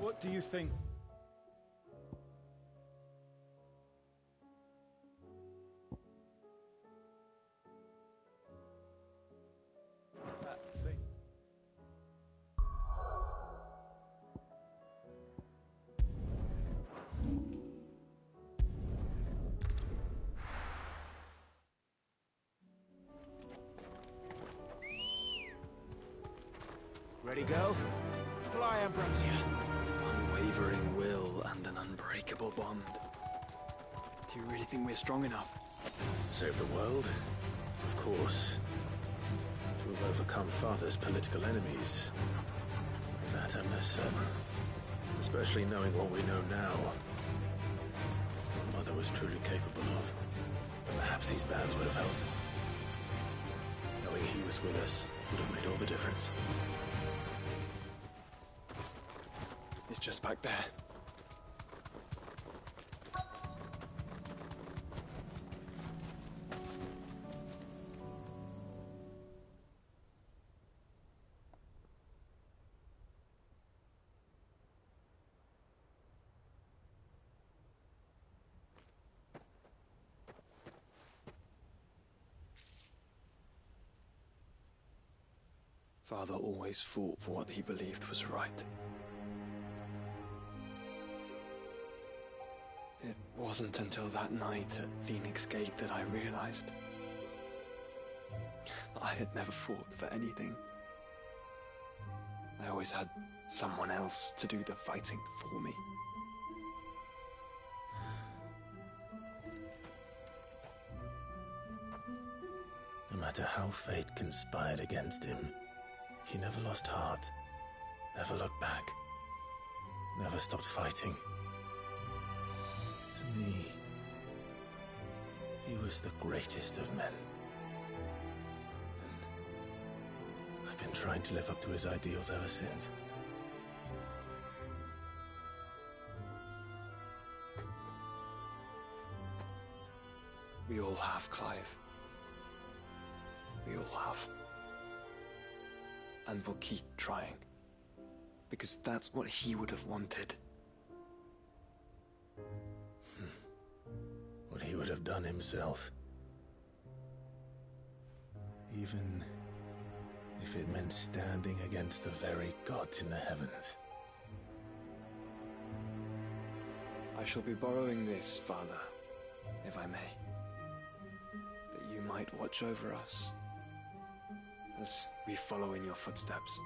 What do you think? That thing. Ready, go? Fly, Ambrosia. Unwavering will and an unbreakable bond. Do you really think we're strong enough? Save the world? Of course. To have overcome Father's political enemies. That I'm less certain. Especially knowing what we know now. What Mother was truly capable of. Perhaps these bands would have helped. Knowing he was with us would have made all the difference. It's just back there. Father always fought for what he believed was right. It wasn't until that night at Phoenix Gate that I realized I had never fought for anything. I always had someone else to do the fighting for me. No matter how fate conspired against him, he never lost heart, never looked back, never stopped fighting. To me, he was the greatest of men. And I've been trying to live up to his ideals ever since. We all have, Clive. We all have. And we'll keep trying. Because that's what he would have wanted. What he would have done himself. Even if it meant standing against the very gods in the heavens. I shall be borrowing this, Father, if I may. That you might watch over us as we follow in your footsteps.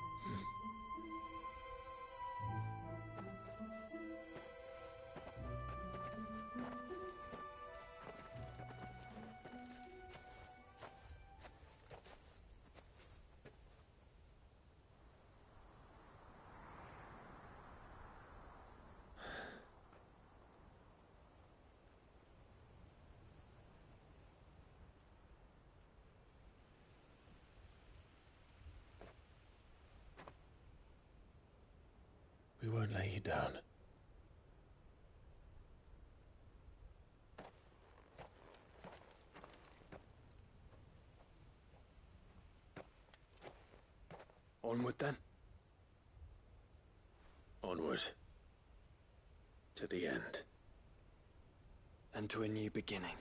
We won't lay you down. Onward then. Onward. To the end. And to a new beginning.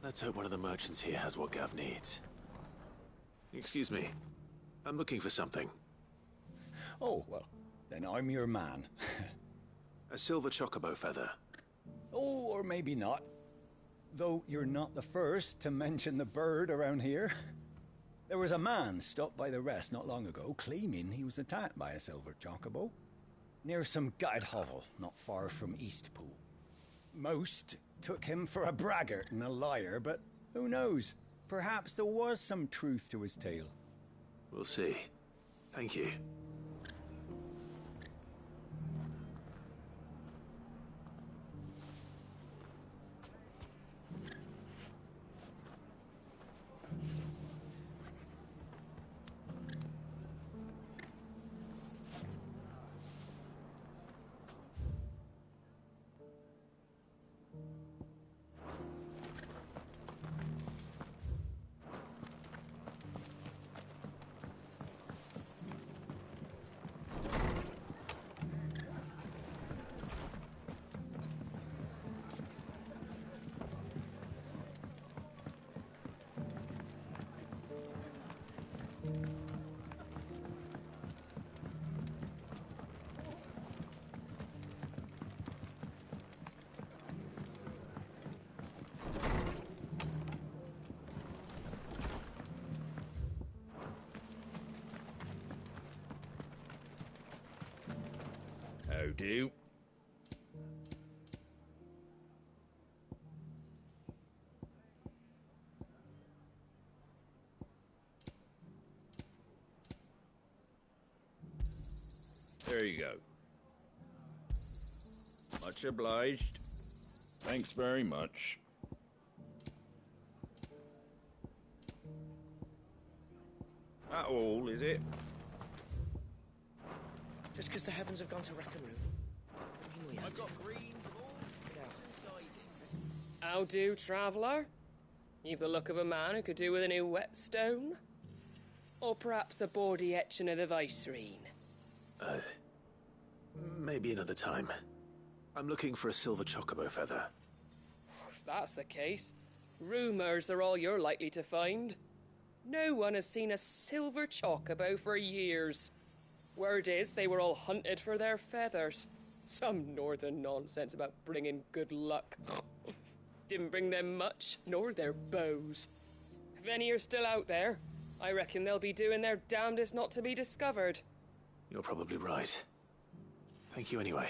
Let's hope one of the merchants here has what Gav needs. Excuse me. I'm looking for something. Oh, well, then I'm your man. A silver chocobo feather. Oh, or maybe not. Though you're not the first to mention the bird around here. There was a man stopped by the rest not long ago claiming he was attacked by a silver chocobo. near some gutted hovel not far from Eastpool. Most took him for a braggart and a liar, but who knows? Perhaps there was some truth to his tale. We'll see. Thank you. How do? There you go. Much obliged. Thanks very much. That all, is it? Just because the heavens have gone to Rackaroo. I've got greens of all sizes. How do, traveller? You've the look of a man who could do with a new whetstone. Or perhaps a bawdy etching of the Vicerine. Maybe another time. I'm looking for a silver chocobo feather. If that's the case, rumours are all you're likely to find. No one has seen a silver chocobo for years. Word is they were all hunted for their feathers. Some northern nonsense about bringing good luck. Didn't bring them much, nor their bows. If any are still out there, I reckon they'll be doing their damnedest not to be discovered. You're probably right. Thank you anyway.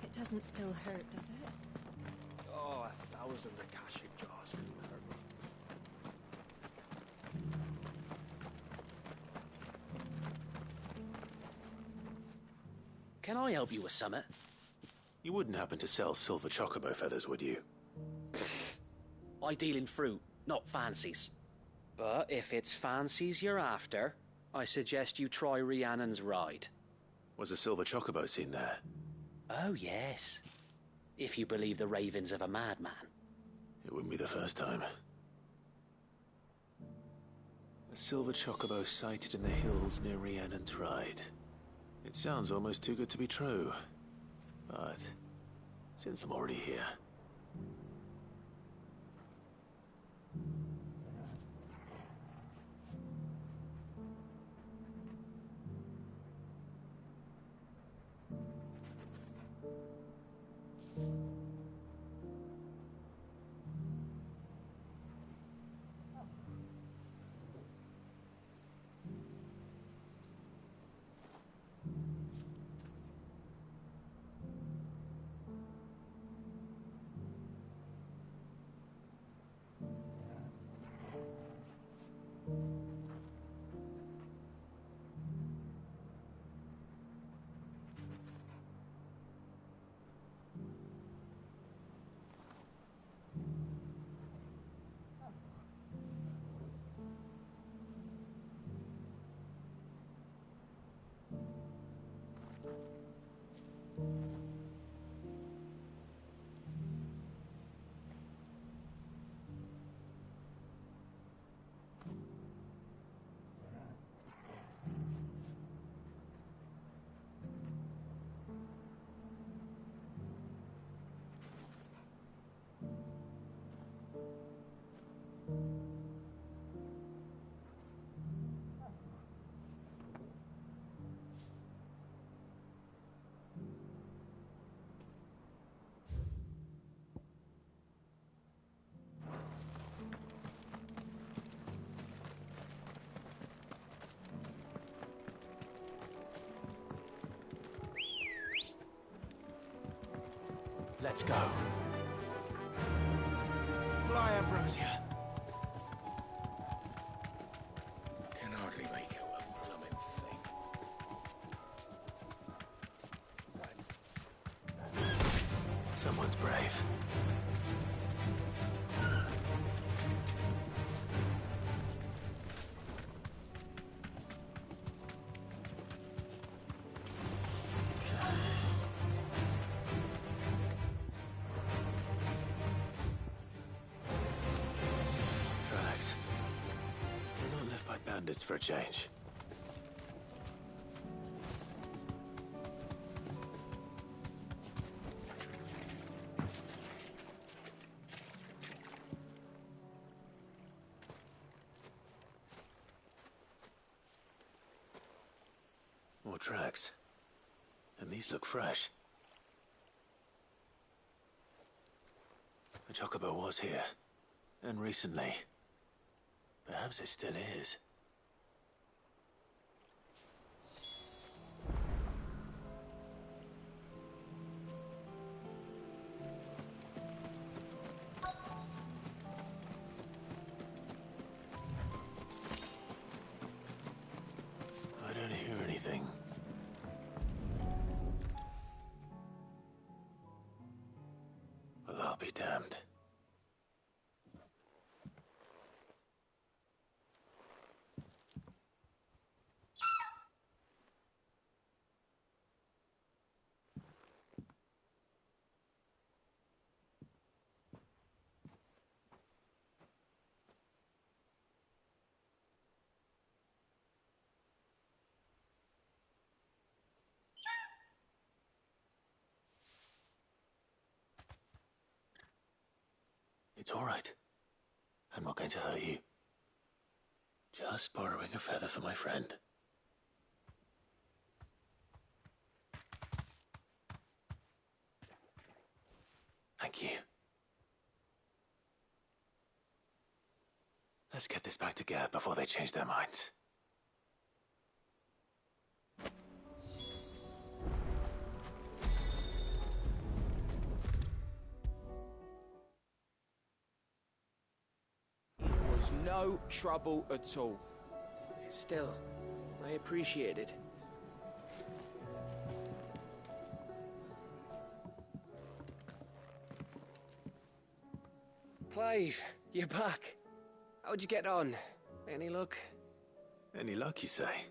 It doesn't still hurt, does it? Oh, 1,000 Akashic jars couldn't hurt me. Can I help you with something? You wouldn't happen to sell silver chocobo feathers, would you? I deal in fruit, not fancies. But if it's fancies you're after, I suggest you try Rhiannon's ride. Was a silver chocobo seen there? Oh, yes. If you believe the ravings of a madman. It wouldn't be the first time. A silver chocobo sighted in the hills near Rhiannon's ride. It sounds almost too good to be true. But since I'm already here... Let's go. Fly, Ambrosia. Can hardly make out a blooming thing. Someone's brave. Tracks. We're not left by bandits for a change. More tracks. And these look fresh. The Chocobo was here. And recently. Perhaps it still is. I don't hear anything. Well, I'll be damned. It's all right. I'm not going to hurt you. Just borrowing a feather for my friend. Thank you. Let's get this back to Gav before they change their minds. No trouble at all. Still, I appreciate it. Clive, you're back. How'd you get on? Any luck? Any luck, you say?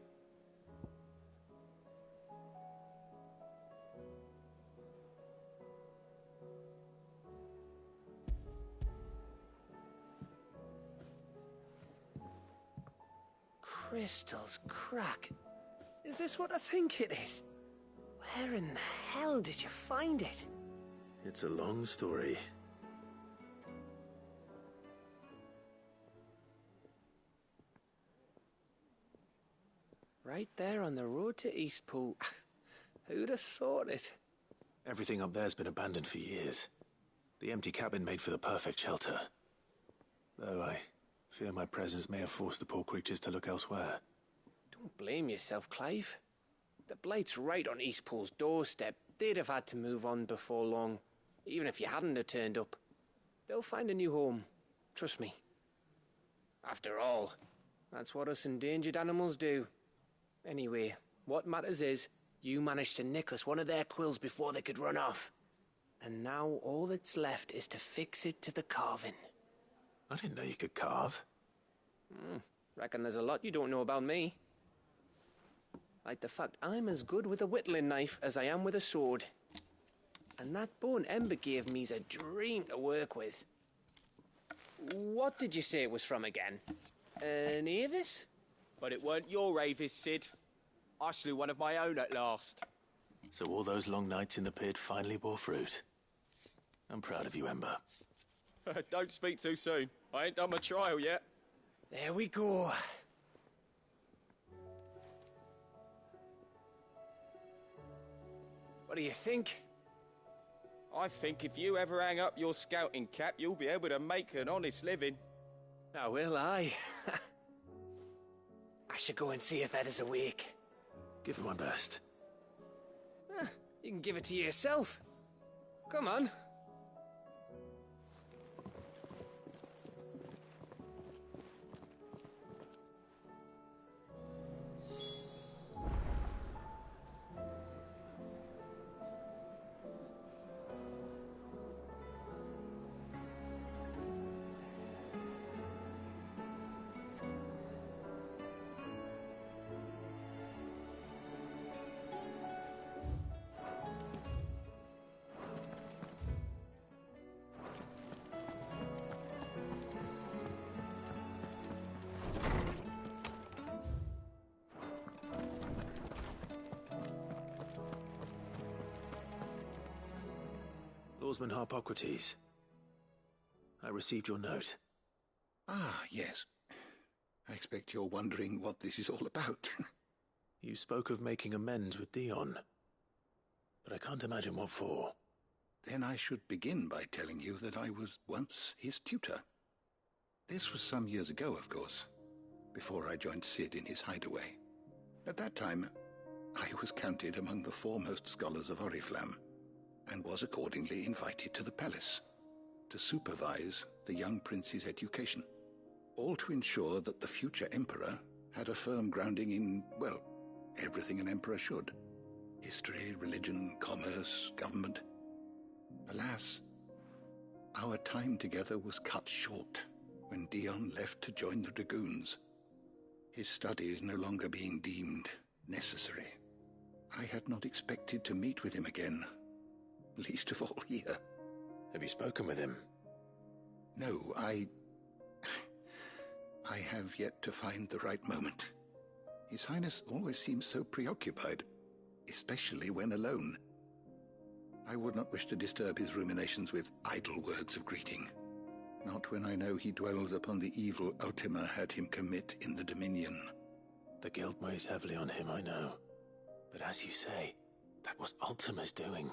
Crystal's crack. Is this what I think it is? Where in the hell did you find it? It's a long story. Right there on the road to Eastpool. Who'd have thought it? Everything up there's been abandoned for years. The empty cabin made for the perfect shelter. Though I fear my presence may have forced the poor creatures to look elsewhere. Don't blame yourself, Clive. The Blight's right on Eastpool's doorstep. They'd have had to move on before long, even if you hadn't have turned up. They'll find a new home. Trust me. After all, that's what us endangered animals do. Anyway, what matters is, you managed to nick us one of their quills before they could run off. And now all that's left is to fix it to the carving. I didn't know you could carve. Reckon there's a lot you don't know about me. Like the fact I'm as good with a whittling knife as I am with a sword. And that bone Ember gave me's a dream to work with. What did you say it was from again? An Avis? But it weren't your Avis, Sid. I slew one of my own at last. So all those long nights in the pit finally bore fruit. I'm proud of you, Ember. Don't speak too soon. I ain't done my trial yet. There we go. What do you think? I think if you ever hang up your scouting cap, you'll be able to make an honest living. Now will I? I should go and see if Ed is awake. Give it my best. You can give it to yourself. Come on, Lawsman Harpocrates. I received your note. Ah, yes. I expect you're wondering what this is all about. You spoke of making amends with Dion, but I can't imagine what for. Then I should begin by telling you that I was once his tutor. This was some years ago, of course, before I joined Sid in his hideaway. At that time, I was counted among the foremost scholars of Oriflamme, and was accordingly invited to the palace to supervise the young prince's education, all to ensure that the future emperor had a firm grounding in, well, everything an emperor should. History, religion, commerce, government. Alas, our time together was cut short when Dion left to join the Dragoons, his studies no longer being deemed necessary. I had not expected to meet with him again, least of all here. Have you spoken with him? No, I have yet to find the right moment. His Highness always seems so preoccupied, especially when alone. I would not wish to disturb his ruminations with idle words of greeting, not when I know he dwells upon the evil Ultima had him commit in the Dominion. The guilt weighs heavily on him, I know. But as you say, that was Ultima's doing.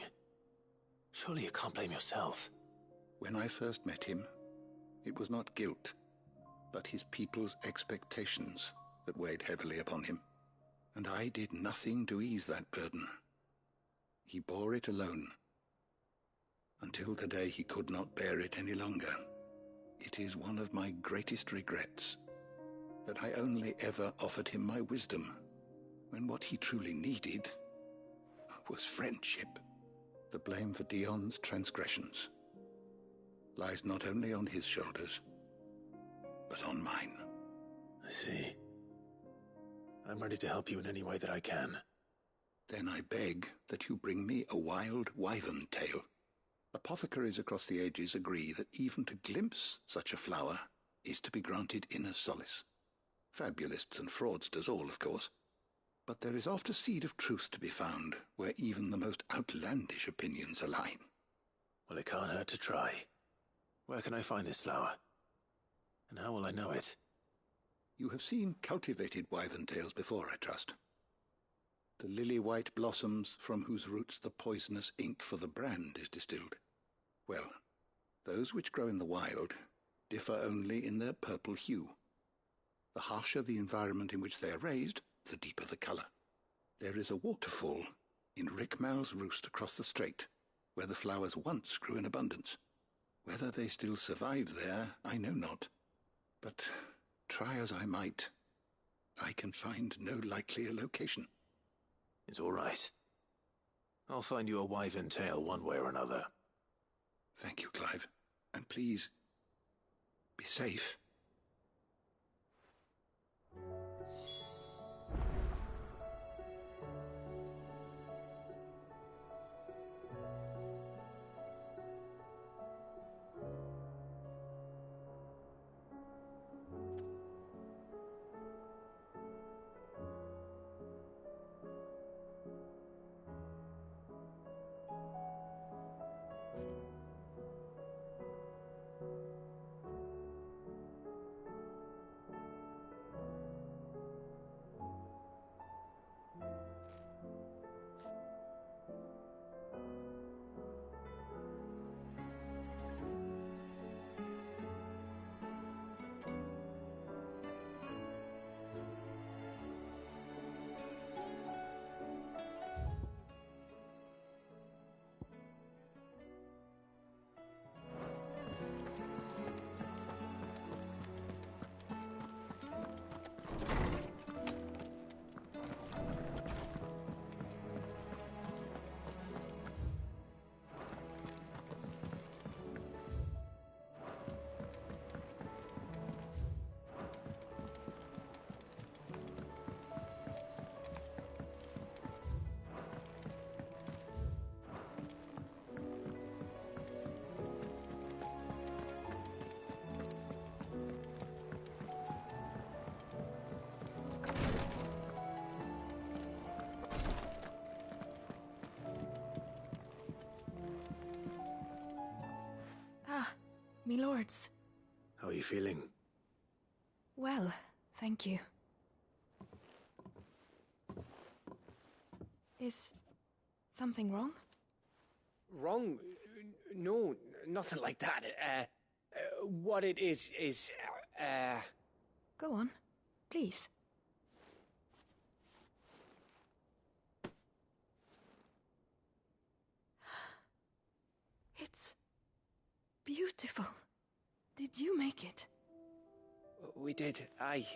Surely you can't blame yourself. When I first met him, it was not guilt, but his people's expectations that weighed heavily upon him, and I did nothing to ease that burden. He bore it alone, until the day he could not bear it any longer. It is one of my greatest regrets that I only ever offered him my wisdom, when what he truly needed was friendship. The blame for Dion's transgressions lies not only on his shoulders, but on mine. I see. I'm ready to help you in any way that I can. Then I beg that you bring me a wild wyvern tail. Apothecaries across the ages agree that even to glimpse such a flower is to be granted inner solace. Fabulists and fraudsters all, of course. But there is oft a seed of truth to be found where even the most outlandish opinions align. Well, it can't hurt to try. Where can I find this flower? And how will I know it? You have seen cultivated wyvern tails before, I trust. The lily-white blossoms from whose roots the poisonous ink for the brand is distilled. Well, those which grow in the wild differ only in their purple hue. The harsher the environment in which they are raised, the deeper the color. There is a waterfall in Rickmal's roost across the strait, where the flowers once grew in abundance. Whether they still survive there, I know not. But try as I might, I can find no likelier location. It's all right. I'll find you a wyvern tail one way or another. Thank you, Clive. And please, be safe. me lords. How are you feeling? Well, thank you. Is something wrong? Wrong? No, nothing like that. What it is, Go on, please. It's beautiful. Did you make it? We did. Aye.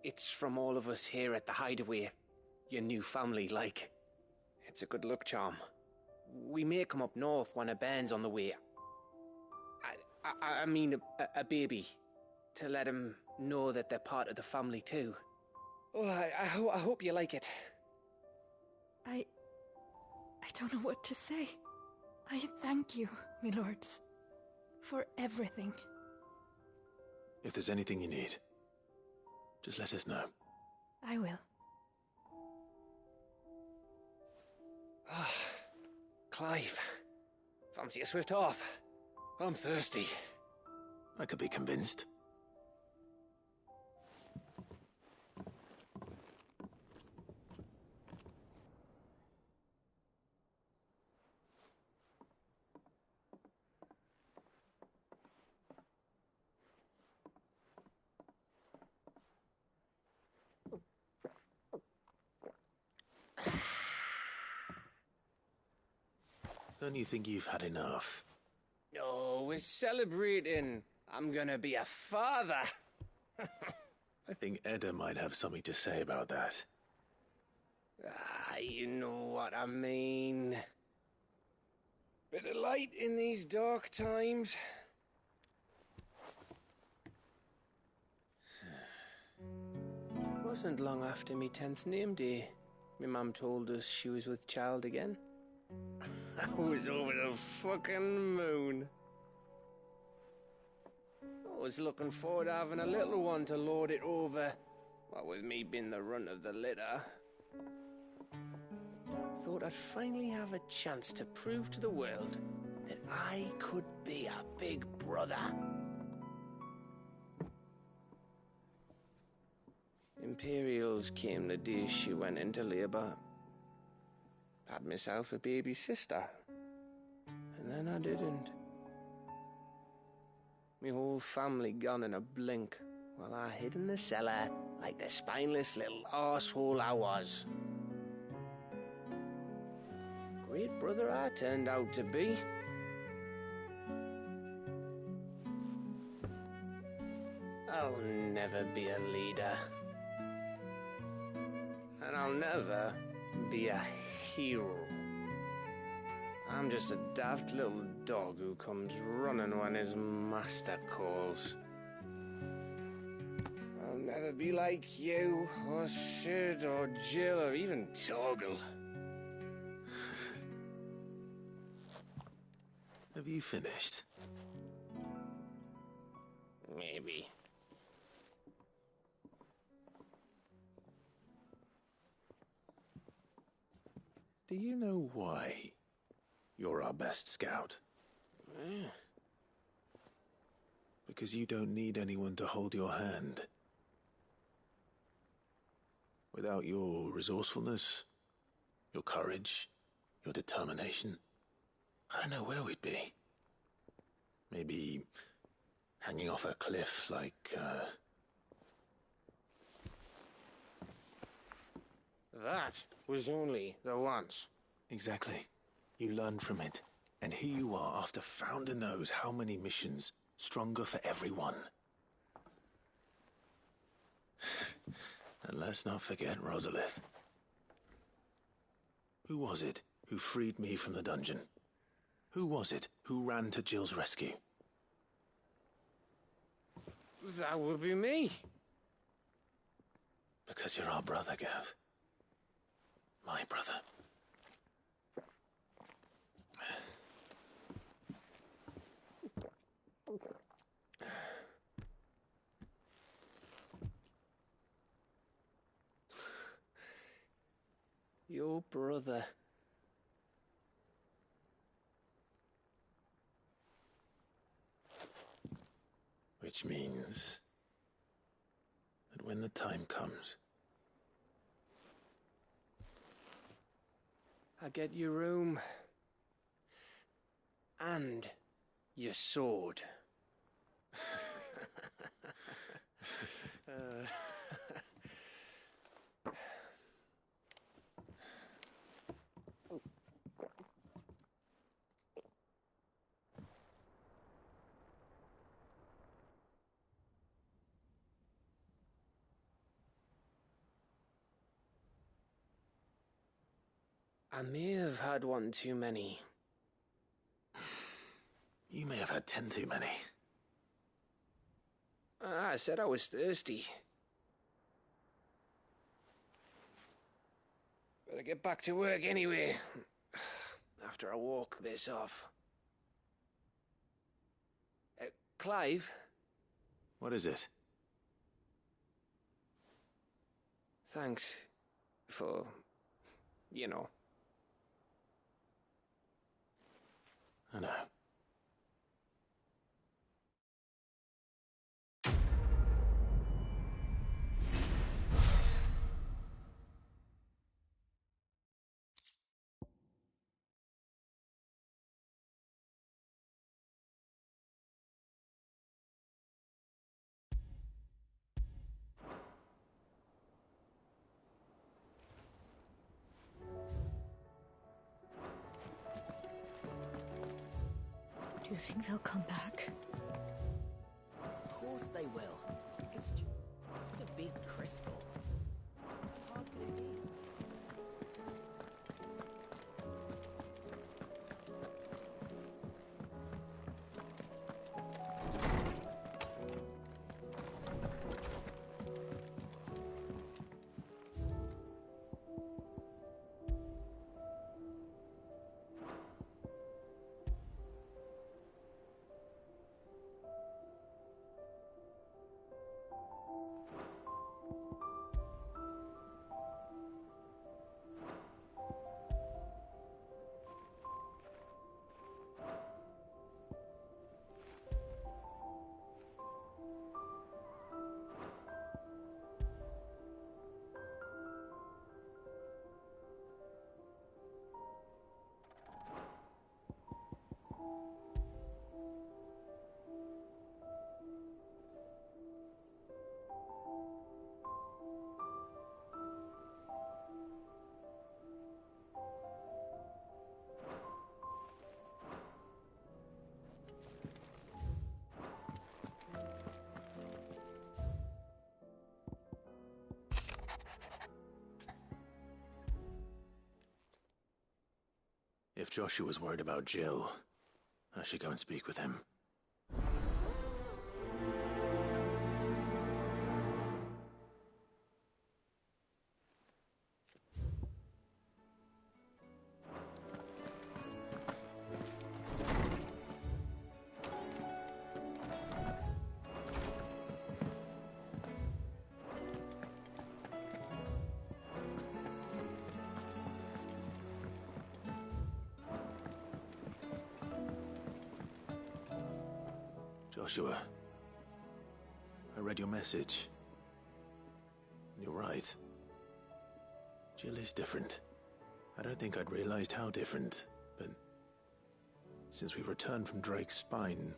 It's from all of us here at the Hideaway. Your new family, like. It's a good luck charm. We may come up north when a band's on the way. I mean a baby. To let him know that they're part of the family too. Oh, I hope you like it. I don't know what to say. I thank you, me lords, for everything. If there's anything you need, just let us know. I will. Clive, fancy a swift off? I'm thirsty. I could be convinced. Don't you think you've had enough? Oh, we're celebrating. I'm gonna be a father. I think Edda might have something to say about that. You know what I mean. Bit of light in these dark times. Wasn't long after me 10th name day. My mum told us she was with child again. I was over the fucking moon. I was looking forward to having a little one to lord it over. What with me being the runt of the litter. Thought I'd finally have a chance to prove to the world that I could be a big brother. Imperials came the day she went into labour. Had myself a baby sister. And then I didn't. Me whole family gone in a blink, while I hid in the cellar like the spineless little arsehole I was. Great brother I turned out to be. I'll never be a leader. And I'll never be a hero. I'm just a daft little dog who comes running when his master calls. I'll never be like you, or Sid, or Jill, or even Torgal. Have you finished? Maybe. Do you know why you're our best scout? Because you don't need anyone to hold your hand. Without your resourcefulness, your courage, your determination, I don't know where we'd be. Maybe hanging off a cliff like, That was only the once. Exactly. You learned from it. And here you are after Founder knows how many missions, stronger for everyone. And let's not forget Rosalith. Who was it who freed me from the dungeon? Who was it who ran to Jill's rescue? That would be me. Because you're our brother, Gav. My brother. Your brother. Which means that when the time comes... I get your room. And your sword. I may have had one too many. You may have had 10 too many. I said I was thirsty. Better get back to work anyway, after I walk this off. Clive? What is it? Thanks for, you know. I know. Do you think they'll come back? Of course they will. It's just a big crystal. How hard could it be? If Joshua's worried about Jill, I should go and speak with him. Joshua, I read your message. You're right. Jill is different. I don't think I'd realized how different, but since we returned from Drake's spine,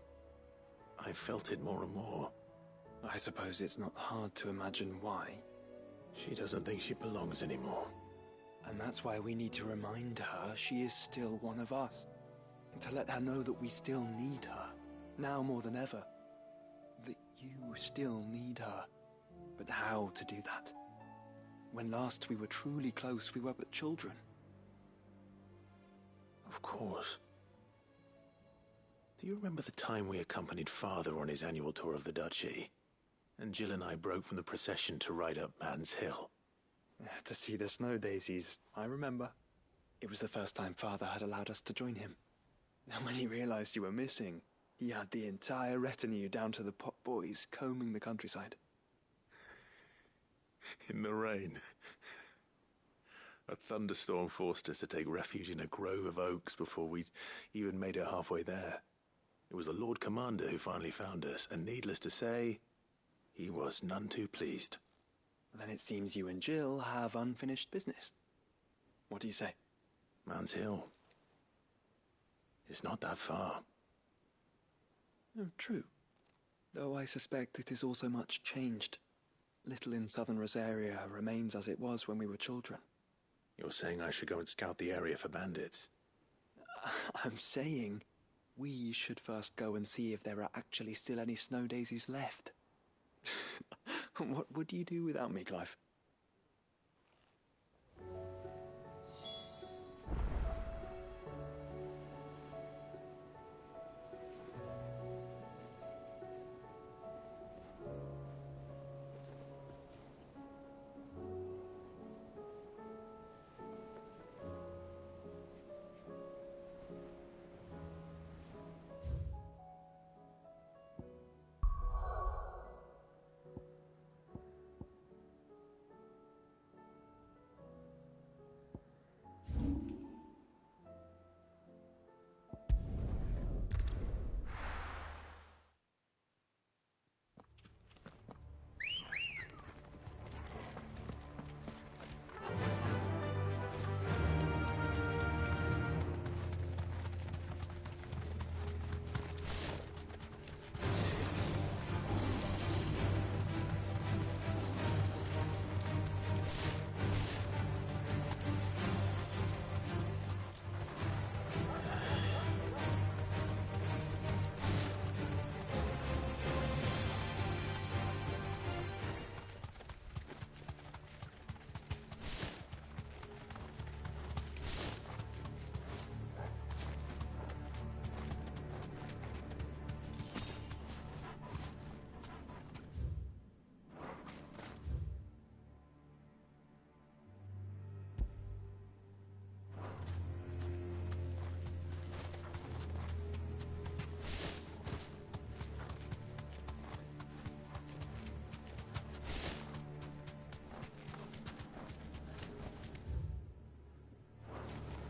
I've felt it more and more. I suppose it's not hard to imagine why. She doesn't think she belongs anymore. And that's why we need to remind her she is still one of us. To let her know that we still need her. Now more than ever. That you still need her. But how to do that? When last we were truly close, we were but children. Of course. Do you remember the time we accompanied Father on his annual tour of the Duchy? And Jill and I broke from the procession to ride up Man's Hill. To see the snow daisies, I remember. It was the first time Father had allowed us to join him. And when he realized you were missing, he had the entire retinue down to the pot boys combing the countryside. In the rain. A thunderstorm forced us to take refuge in a grove of oaks before we'd even made it halfway there. It was the Lord Commander who finally found us, and needless to say, he was none too pleased. Then it seems you and Jill have unfinished business. What do you say? Man's Hill. It's not that far. Oh, true. Though I suspect it is also much changed. Little in southern Rosaria remains as it was when we were children. You're saying I should go and scout the area for bandits? I'm saying we should first go and see if there are actually still any snow daisies left. What would you do without me, Clive?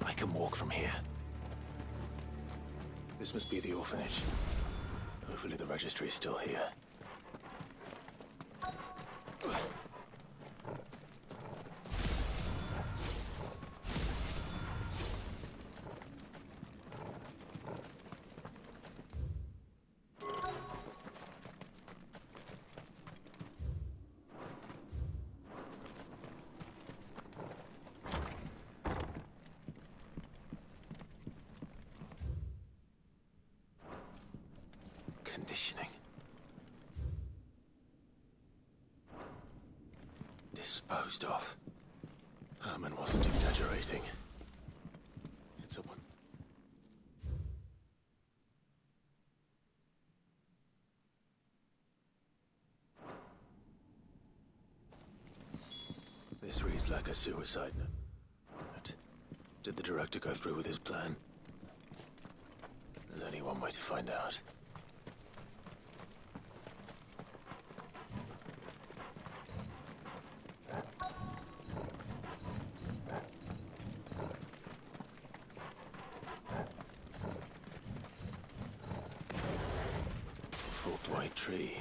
I can walk from here. This must be the orphanage. Hopefully the registry is still here. Conditioning. Disposed of. Herman wasn't exaggerating. It's a one. This reads like a suicide note. Did the director go through with his plan? There's only one way to find out. Forked white tree.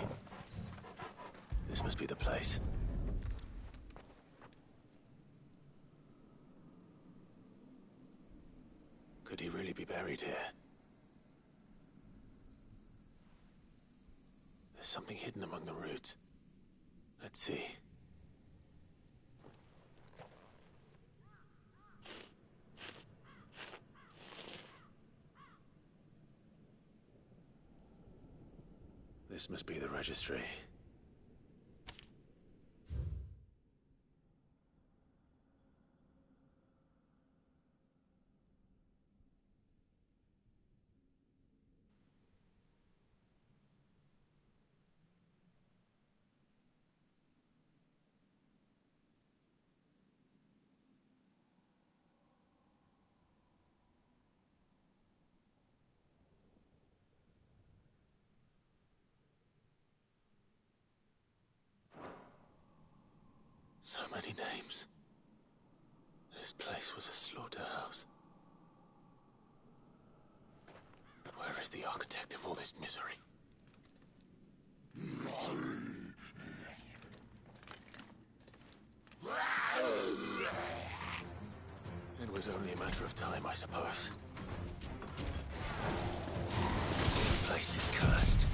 This must be the place. Could he really be buried here? There's something hidden among the roots. Let's see. This must be the registry. So many names. This place was a slaughterhouse. But Where is the architect of all this misery? It was only a matter of time, I suppose. This place is cursed.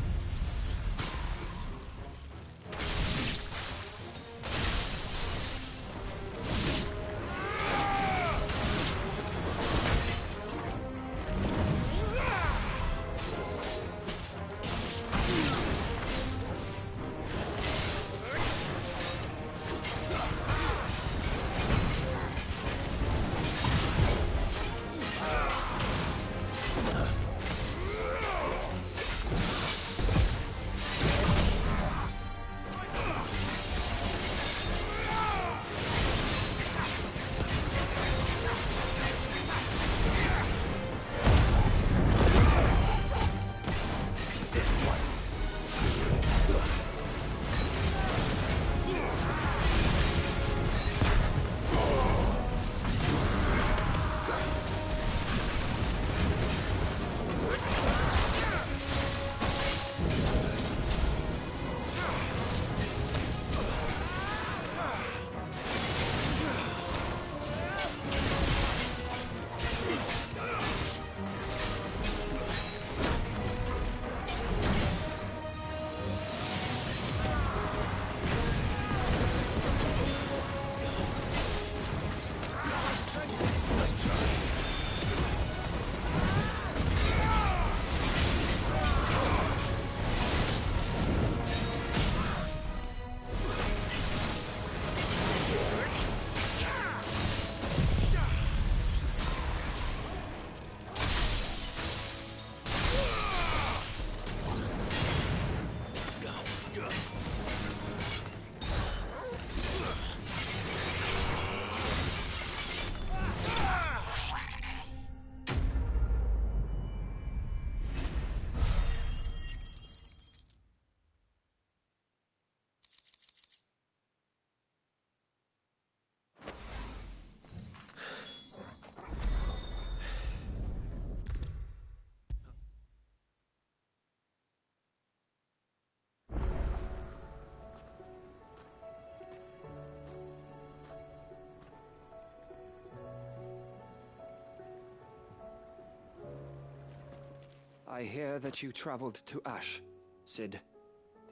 I hear that you traveled to Ash, Cid.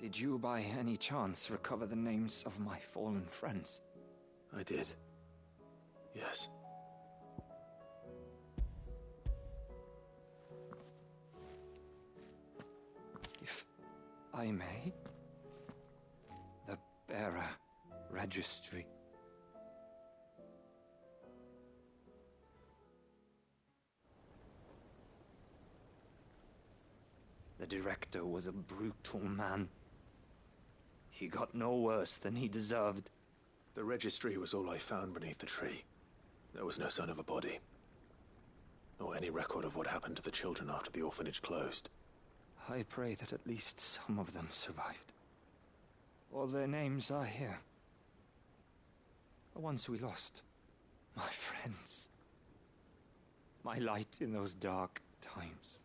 Did you by any chance recover the names of my fallen friends? I did. Yes. If I may? The bearer registry. The director was a brutal man. He got no worse than he deserved. The registry was all I found beneath the tree. There was no sign of a body. Or any record of what happened to the children after the orphanage closed. I pray that at least some of them survived. All their names are here. The ones we lost. My friends. My light in those dark times.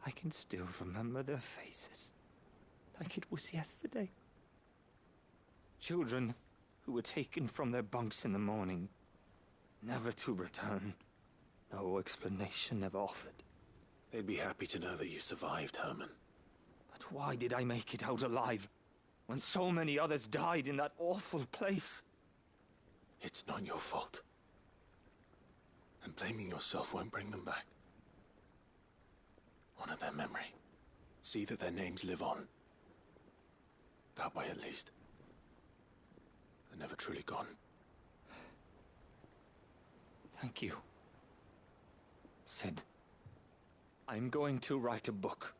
I can still remember their faces, like it was yesterday. Children who were taken from their bunks in the morning, never to return. No explanation ever offered. They'd be happy to know that you survived, Herman. But why did I make it out alive, when so many others died in that awful place? It's not your fault. And blaming yourself won't bring them back. Honor their memory. See that their names live on. That way, at least. They're never truly gone. Thank you, Cid. I'm going to write a book.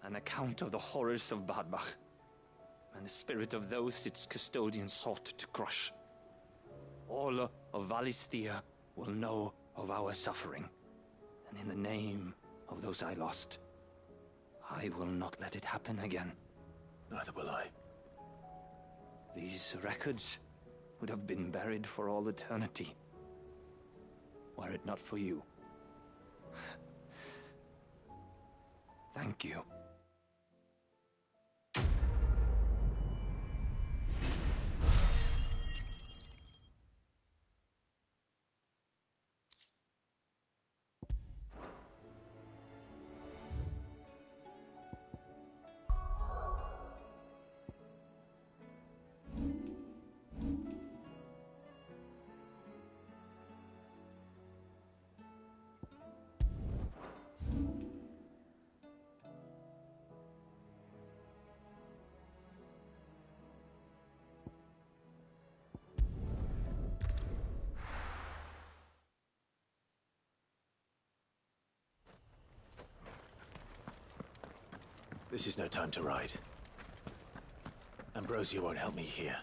An account of the horrors of Badbach, and the spirit of those its custodians sought to crush. All of Valisthea will know of our suffering. And in the name of those I lost, I will not let it happen again. Neither will I. These records would have been buried for all eternity, were it not for you. Thank you. This is no time to ride. Ambrosia won't help me here.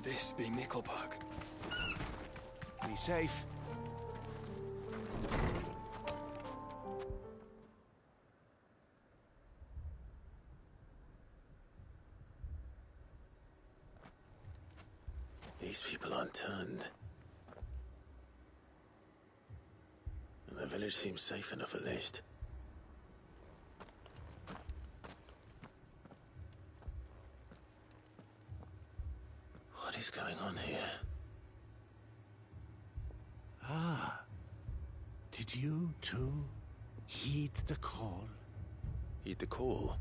This be Mickelberg. Be safe. These people aren't turned. And the village seems safe enough at least. What is going on here? Ah. Did you too heed the call? Heed the call?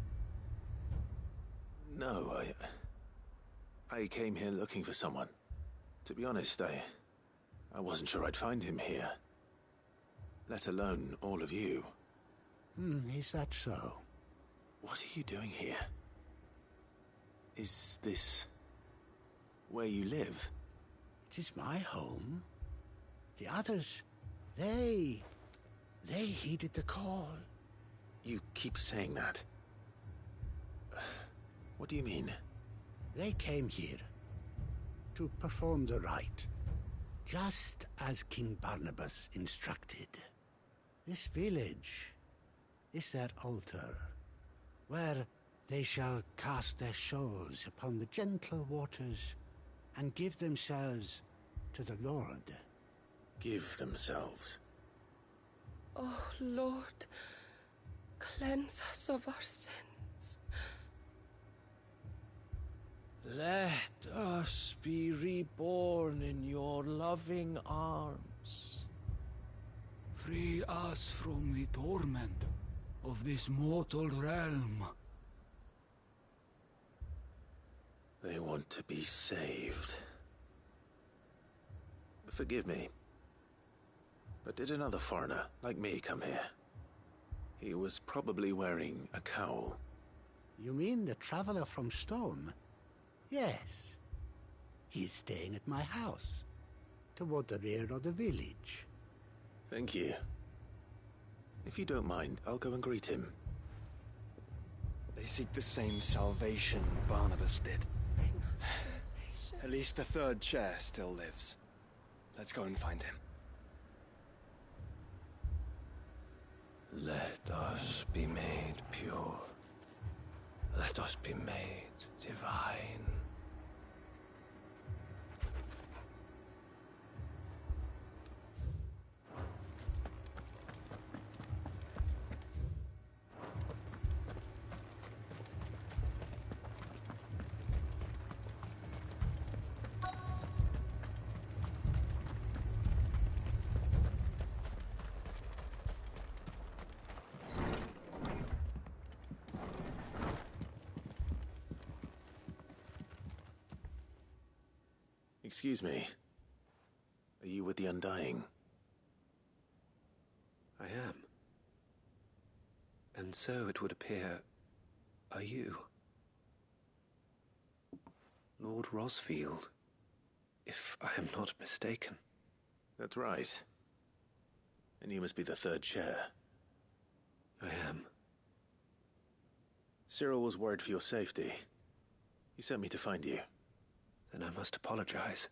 No, I came here looking for someone. To be honest, I wasn't sure I'd find him here. Let alone all of you. Is that so? What are you doing here? Is this where you live? It is my home. The others, they heeded the call. You keep saying that. What do you mean? They came here to perform the rite, just as King Barnabas instructed. This village is their altar, where they shall cast their shawls upon the gentle waters and give themselves to the Lord. Give themselves? Oh, Lord, cleanse us of our sins. Let us be reborn in your loving arms. Free us from the torment of this mortal realm. They want to be saved. Forgive me, but did another foreigner like me come here? He was probably wearing a cowl. You mean the traveler from Storm? Yes. He's staying at my house, toward the rear of the village. Thank you. If you don't mind, I'll go and greet him. They seek the same salvation Barnabas did. At least the third chair still lives. Let's go and find him. Let us be made pure. Let us be made divine. Excuse me. Are you with the Undying? I am. And so it would appear, are you? Lord Rosfield, if I am not mistaken. That's right. And you must be the third chair. I am. Cyril was worried for your safety. He sent me to find you. Then I must apologize.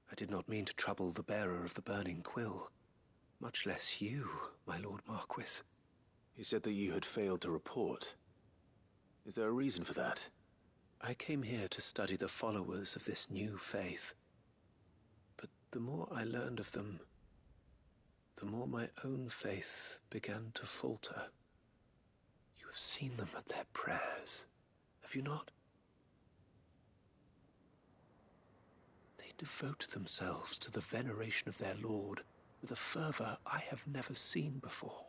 I did not mean to trouble the bearer of the burning quill. Much less you, my Lord Marquis. He said that you had failed to report. Is there a reason for that? I came here to study the followers of this new faith. But the more I learned of them, the more my own faith began to falter. You have seen them at their prayers, have you not? They devote themselves to the veneration of their Lord with a fervor I have never seen before.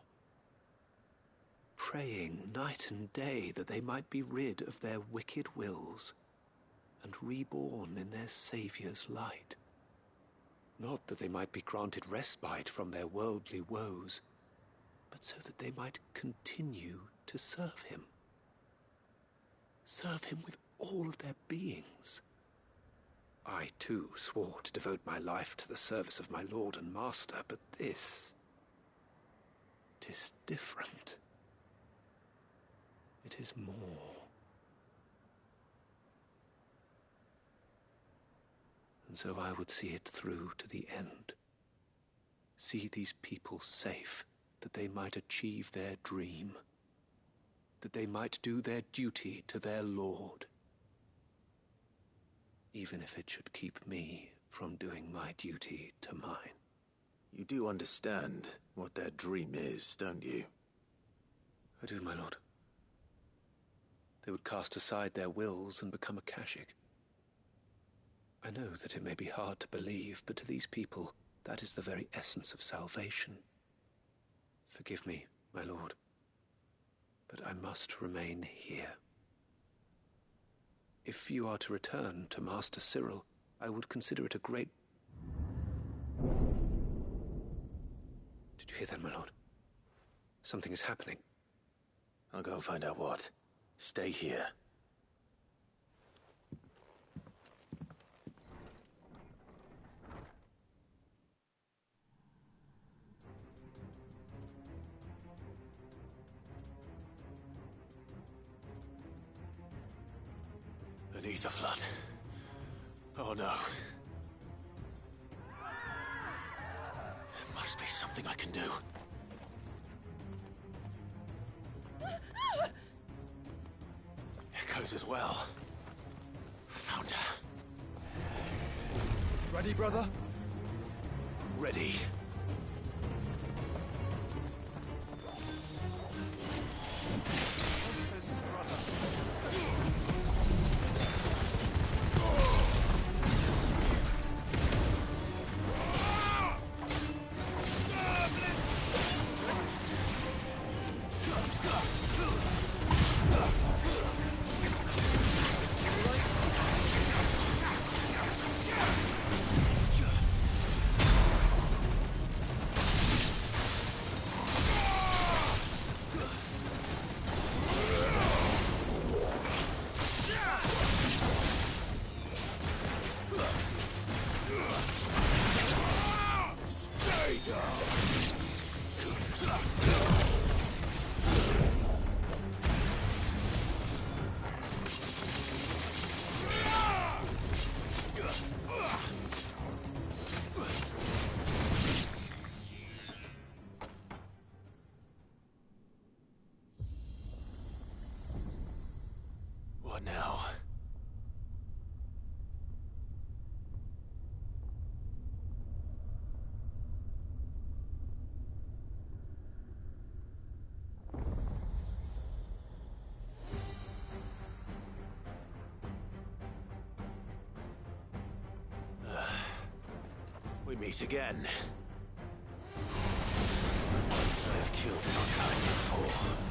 Praying night and day that they might be rid of their wicked wills and reborn in their Saviour's light. Not that they might be granted respite from their worldly woes, but so that they might continue to serve him. Serve him with all of their beings. I, too, swore to devote my life to the service of my Lord and Master, but this... 'tis different. It is more. And so I would see it through to the end. See these people safe, that they might achieve their dream. That they might do their duty to their Lord. Even if it should keep me from doing my duty to mine. You do understand what their dream is, don't you? I do, my lord. They would cast aside their wills and become Akashic. I know that it may be hard to believe, but to these people, that is the very essence of salvation. Forgive me, my lord, but I must remain here. If you are to return to Master Cyril, I would consider it a great... Did you hear that, my lord? Something is happening. I'll go and find out what. Stay here. Beneath the flood. Oh no. There must be something I can do. Echoes as well. Found her. Ready, brother? Ready. What now? We meet again. I've killed your kind before.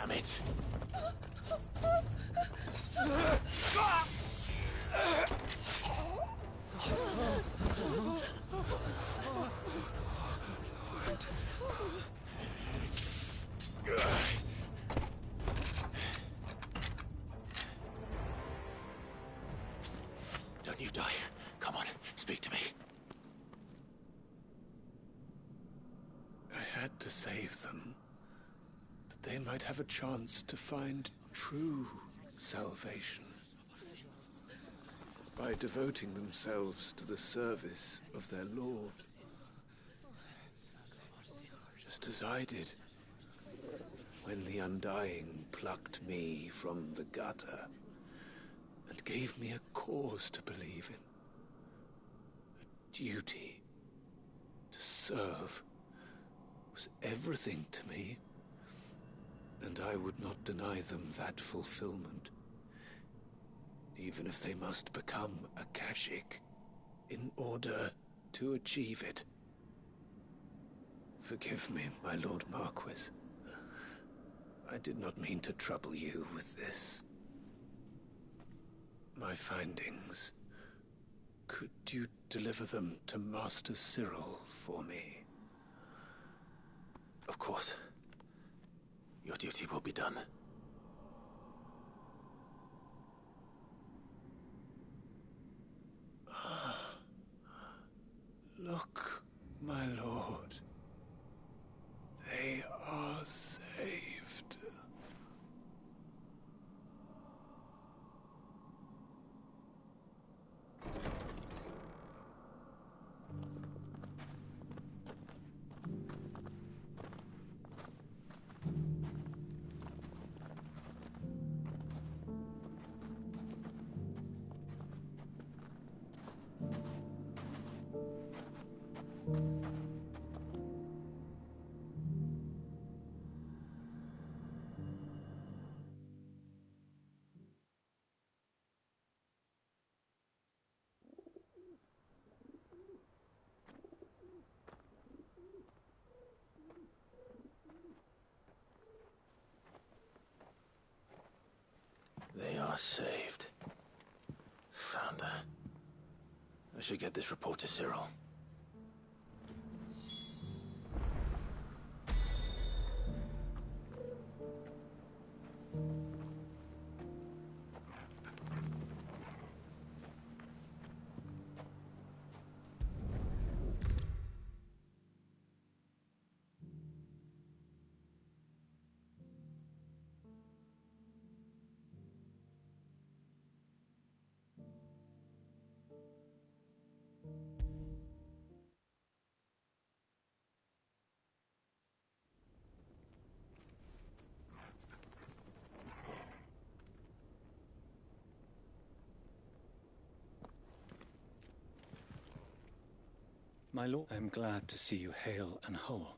Damn it! Don't you die. Come on, speak to me. I had to save them, that they might have a chance to find true salvation by devoting themselves to the service of their Lord, just as I did when the Undying plucked me from the gutter and gave me a cause to believe in, a duty to serve was everything to me, and I would not deny them that fulfillment, even if they must become a Kashik in order to achieve it. Forgive me, my Lord Marquis. I did not mean to trouble you with this. My findings. Could you deliver them to Master Cyril for me? Of course. Your duty will be done. Look, my lord. They are saved. They are saved. Found her. I should get this report to Cyril. My lord, I am glad to see you hale and whole.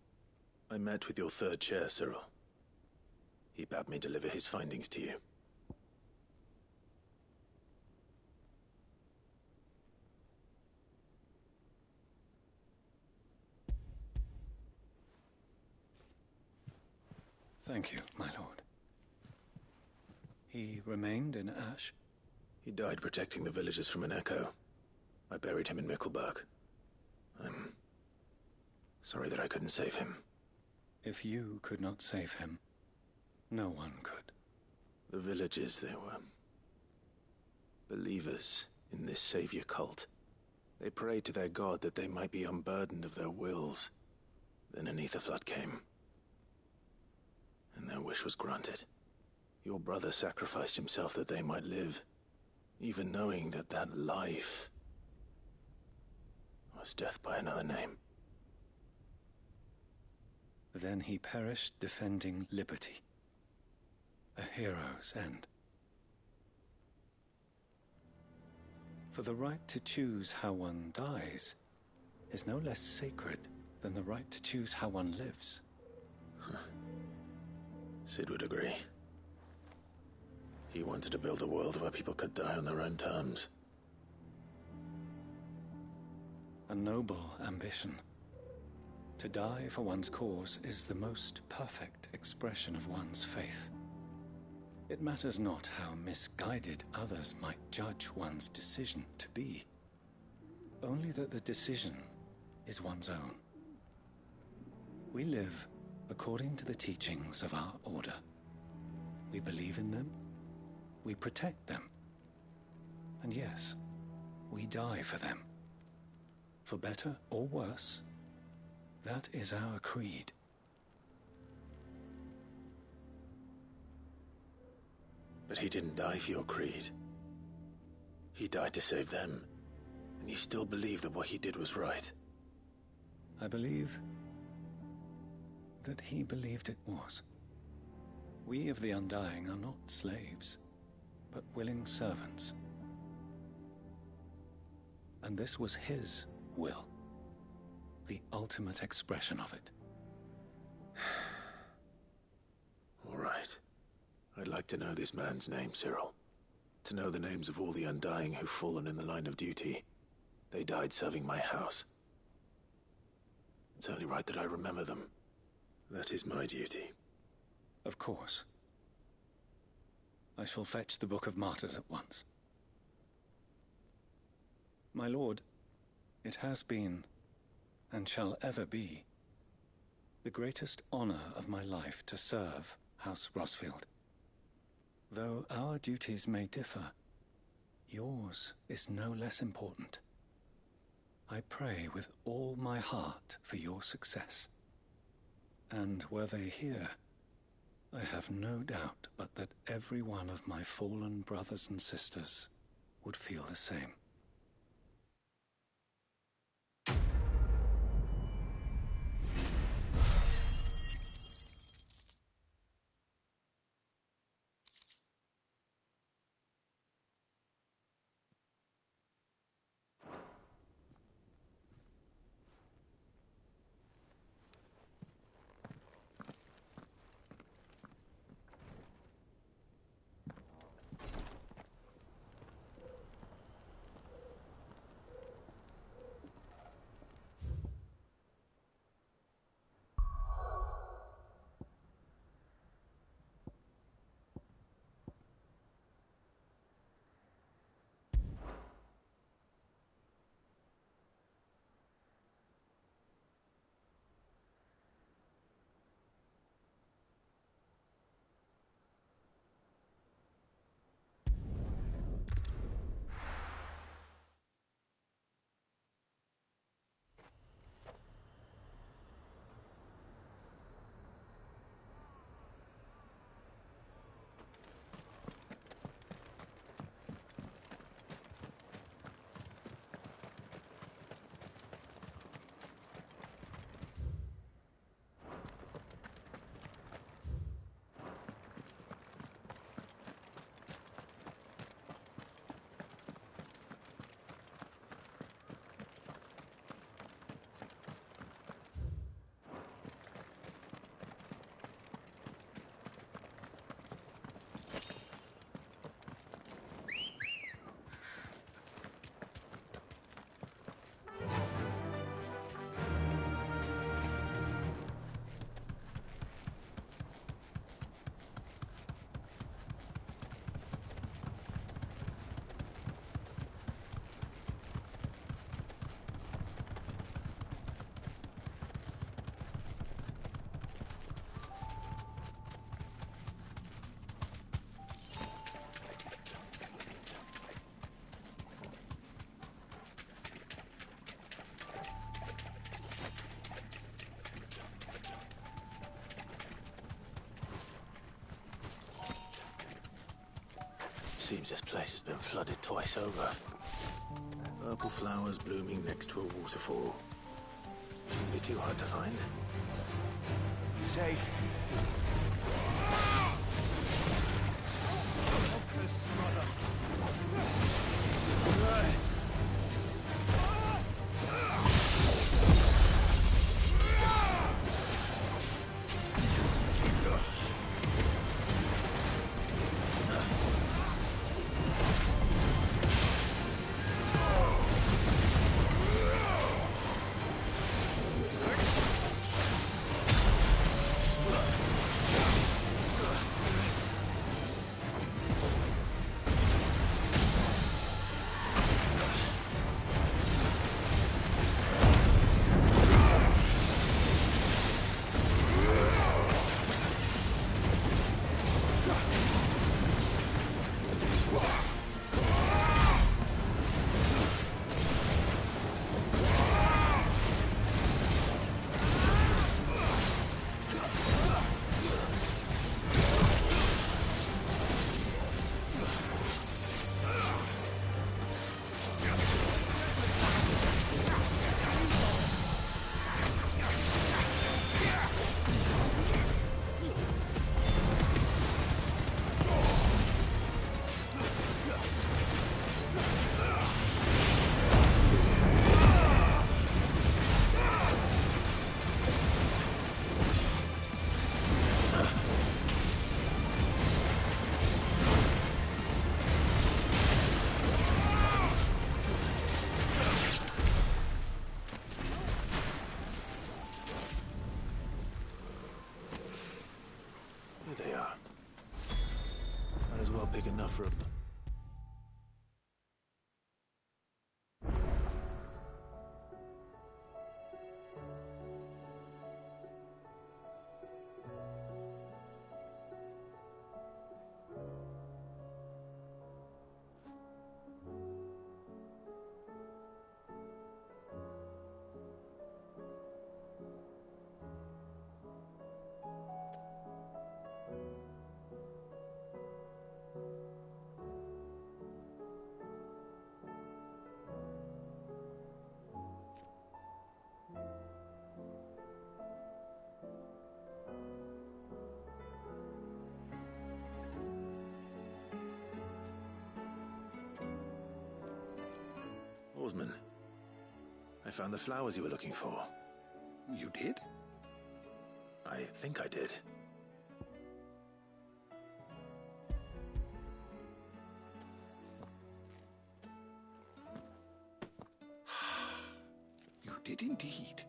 I met with your third chair, Cyril. He bade me deliver his findings to you. Thank you, my lord. He remained in Ash? He died protecting the villagers from an echo. I buried him in Mickelberg. I'm sorry that I couldn't save him. If you could not save him, no one could. The villagers, they were believers in this savior cult. They prayed to their god that they might be unburdened of their wills. Then an ether flood came, and their wish was granted. Your brother sacrificed himself that they might live, even knowing that that life was death by another name. Then he perished defending liberty. A hero's end. For the right to choose how one dies is no less sacred than the right to choose how one lives. Sid would agree. He wanted to build a world where people could die on their own terms. A noble ambition. To die for one's cause is the most perfect expression of one's faith. It matters not how misguided others might judge one's decision to be, only that the decision is one's own. We live according to the teachings of our order. We believe in them, we protect them, and yes, we die for them. For better or worse, that is our creed. But he didn't die for your creed. He died to save them, and you still believe that what he did was right. I believe that he believed it was. We of the Undying are not slaves, but willing servants. And this was his will, the ultimate expression of it. All right. I'd like to know this man's name, Cyril. To know the names of all the Undying who've fallen in the line of duty. They died serving my house. It's only right that I remember them. That is my duty. Of course. I shall fetch the Book of Martyrs at once. My lord, it has been, and shall ever be, the greatest honor of my life to serve House Rosfield. Though our duties may differ, yours is no less important. I pray with all my heart for your success. And were they here, I have no doubt but that every one of my fallen brothers and sisters would feel the same. Seems this place has been flooded twice over. Purple flowers blooming next to a waterfall. Shouldn't be too hard to find. Safe. Focus, brother. big enough for a... Oarsman, I found the flowers you were looking for. You did? I think I did. You did indeed.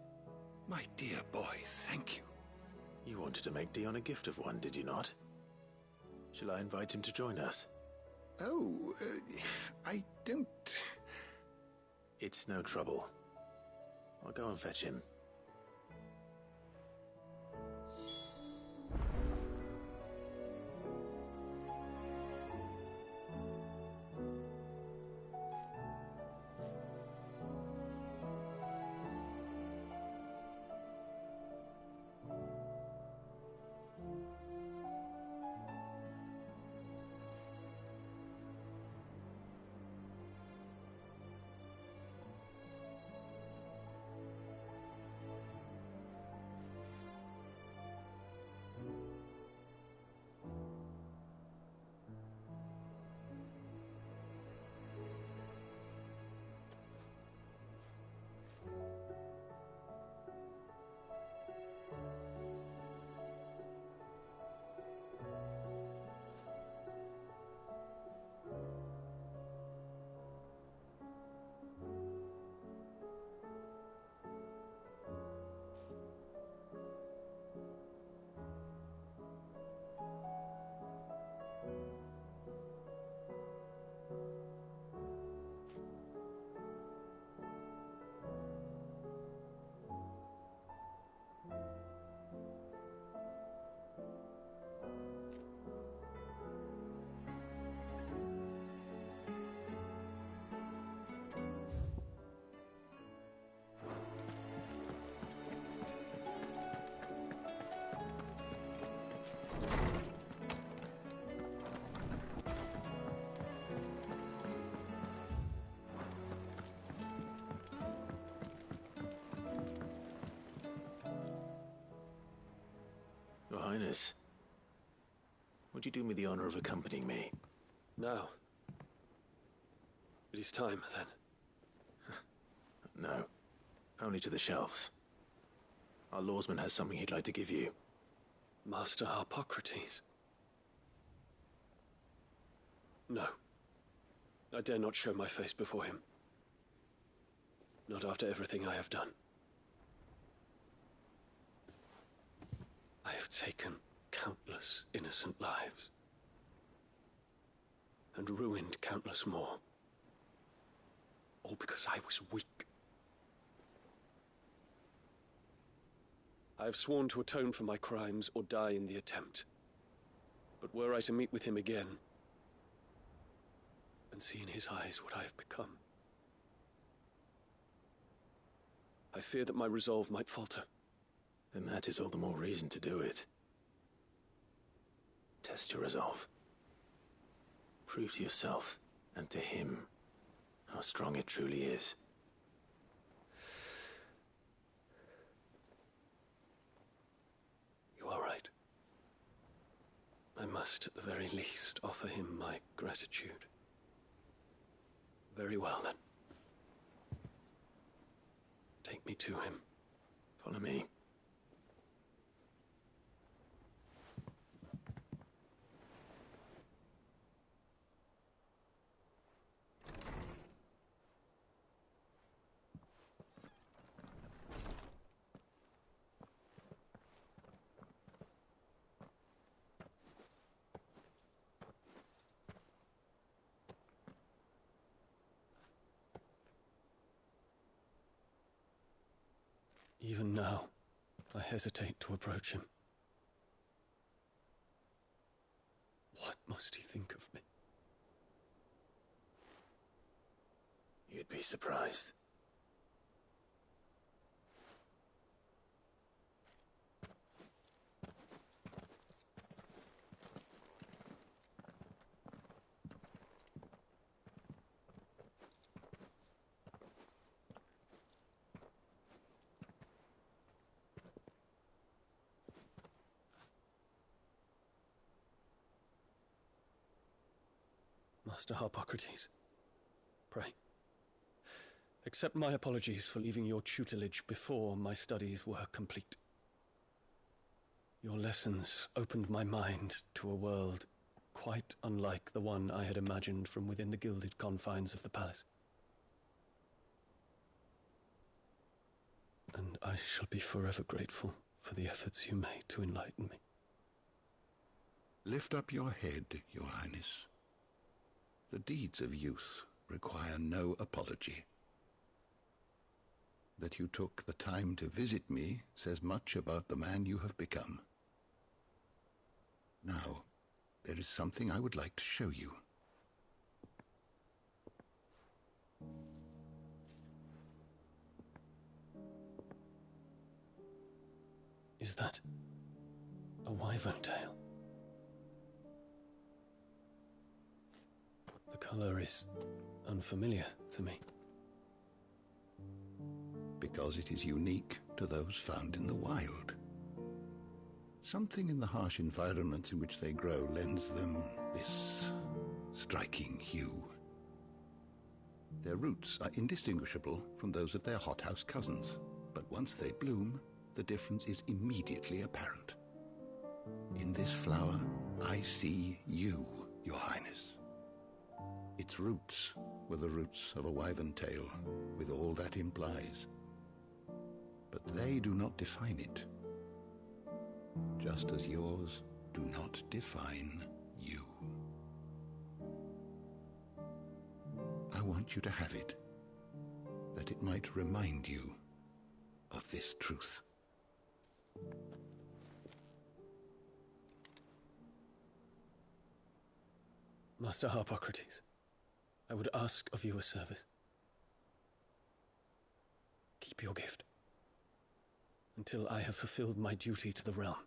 My dear boy, thank you. You wanted to make Dion a gift of one, did you not? Shall I invite him to join us? Oh, I don't... It's no trouble. I'll go and fetch him. Your Highness, would you do me the honor of accompanying me? No. It is time, then. No. Only to the shelves. Our lawsman has something he'd like to give you. Master Harpocrates. No. I dare not show my face before him. Not after everything I have done. I have taken countless innocent lives. And ruined countless more. All because I was weak. I have sworn to atone for my crimes or die in the attempt. But were I to meet with him again, and see in his eyes what I have become, I fear that my resolve might falter. Then that is all the more reason to do it. Test your resolve. Prove to yourself, and to him, how strong it truly is. You are right. I must, at the very least, offer him my gratitude. Very well, then. Take me to him. Follow me. Even now, I hesitate to approach him. What must he think of me? You'd be surprised. Master Harpocrates, pray, accept my apologies for leaving your tutelage before my studies were complete. Your lessons opened my mind to a world quite unlike the one I had imagined from within the gilded confines of the palace. And I shall be forever grateful for the efforts you made to enlighten me. Lift up your head, Your Highness. The deeds of youth require no apology. That you took the time to visit me says much about the man you have become. Now, there is something I would like to show you. Is that a wyvern tail? The color is unfamiliar to me. Because it is unique to those found in the wild. Something in the harsh environment in which they grow lends them this striking hue. Their roots are indistinguishable from those of their hothouse cousins, but once they bloom, the difference is immediately apparent. In this flower, I see you, Your Highness. Its roots were the roots of a wyvern tail, with all that implies. But they do not define it, just as yours do not define you. I want you to have it, that it might remind you of this truth. Master Harpocrates, I would ask of you a service. Keep your gift until I have fulfilled my duty to the realm,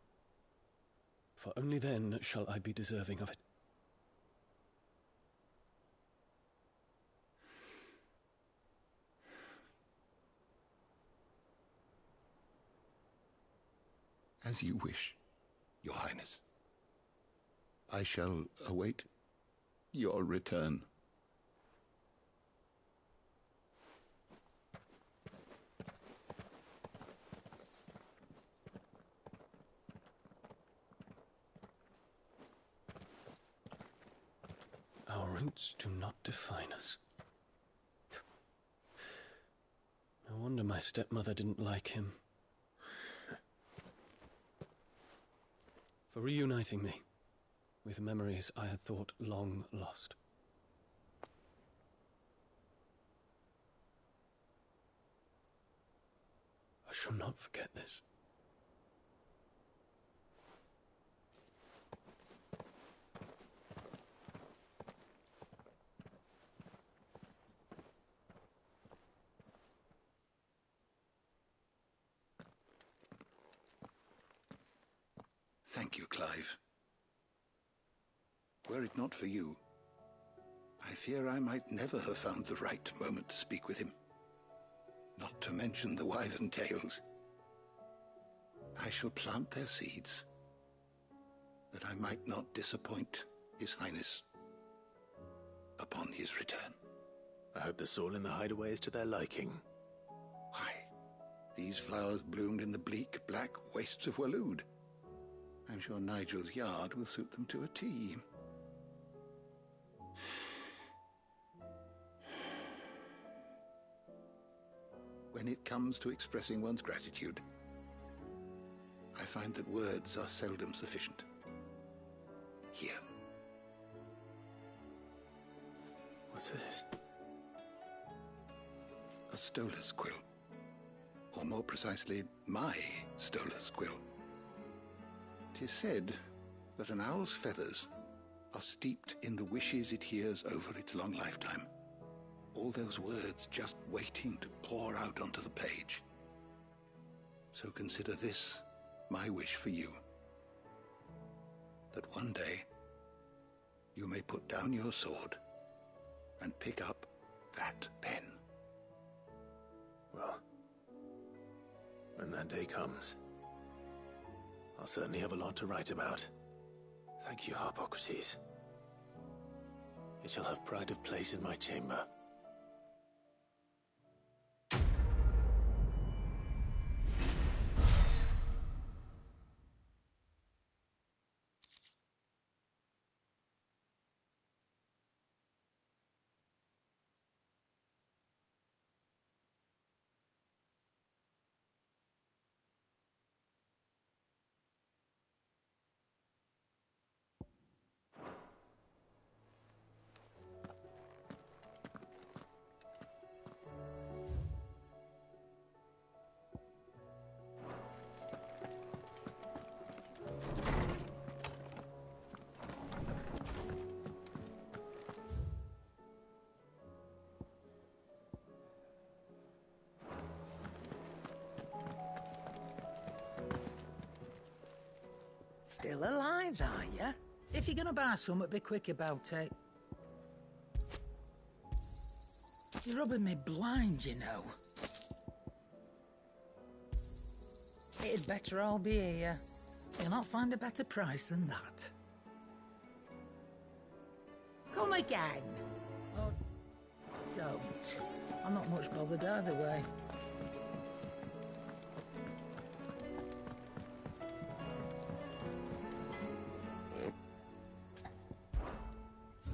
for only then shall I be deserving of it. As you wish, Your Highness. I shall await your return. Our roots do not define us. No wonder my stepmother didn't like him. For reuniting me with memories I had thought long lost. I shall not forget this. Thank you, Clive. Were it not for you, I fear I might never have found the right moment to speak with him. Not to mention the wyvern tails. I shall plant their seeds, that I might not disappoint His Highness upon his return. I hope the soil in the hideaway is to their liking. Why, these flowers bloomed in the bleak, black wastes of Waloed. I'm sure Nigel's yard will suit them to a T. When it comes to expressing one's gratitude, I find that words are seldom sufficient. Here. What's this? A stolas quill. or more precisely, my stolas quill. 'Tis said that an owl's feathers are steeped in the wishes it hears over its long lifetime. All those words just waiting to pour out onto the page. So consider this my wish for you. That one day you may put down your sword and pick up that pen. Well, when that day comes, I'll certainly have a lot to write about. Thank you, Harpocrates. It shall have pride of place in my chamber. Still alive, are ya? If you're gonna buy something, be quick about it. You're rubbing me blind, you know. It'd better all be here. You'll not find a better price than that. Come again. Oh, don't. I'm not much bothered either way.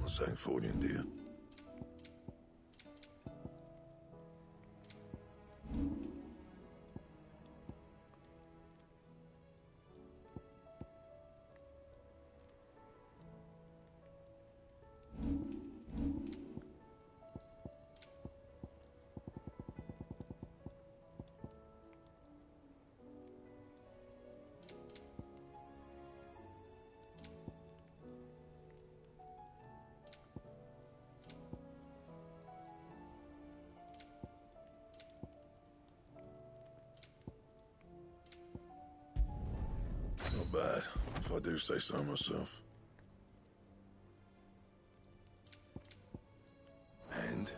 Sanctfordian, dear. Not bad, if I do say so myself. And?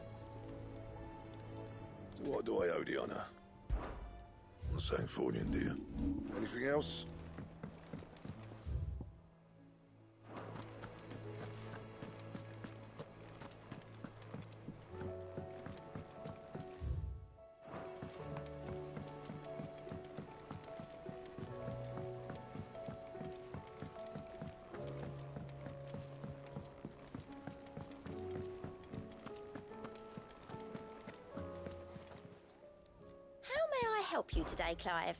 What do I owe the honor? Sanctfordian, dear. Anything else? Help you today, Clive?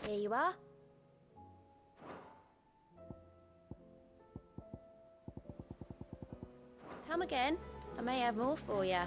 Here you are. Come again. I may have more for you.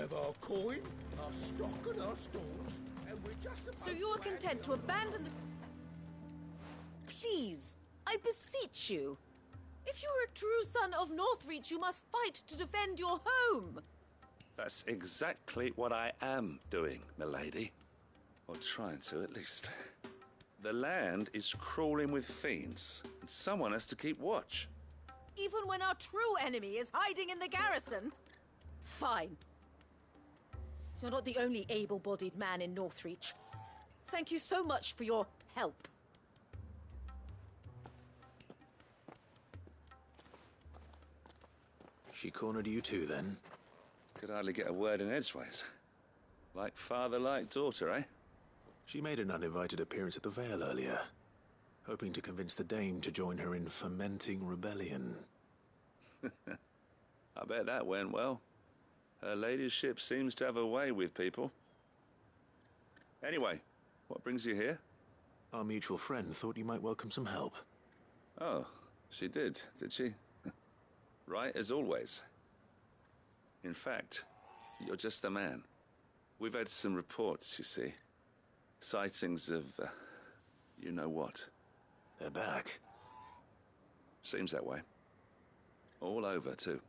have our coin, our stock and our stalls, and we're just supposed So you are content to abandon the... Please, I beseech you. If you are a true son of Northreach, you must fight to defend your home. That's exactly what I am doing, milady. Or trying to, at least. The land is crawling with fiends, and someone has to keep watch. Even when our true enemy is hiding in the garrison? Fine. You're not the only able-bodied man in Northreach. Thank you so much for your help. She cornered you too, then? Could hardly get a word in edgeways. Like father, like daughter, eh? She made an uninvited appearance at the Vale earlier, hoping to convince the Dane to join her in fomenting rebellion. I bet that went well. Her ladyship seems to have a way with people. Anyway, what brings you here? Our mutual friend thought you might welcome some help. Oh, she did she? Right as always. In fact, you're just the man. We've had some reports, you see. Sightings of, you know what. They're back. Seems that way. All over, too.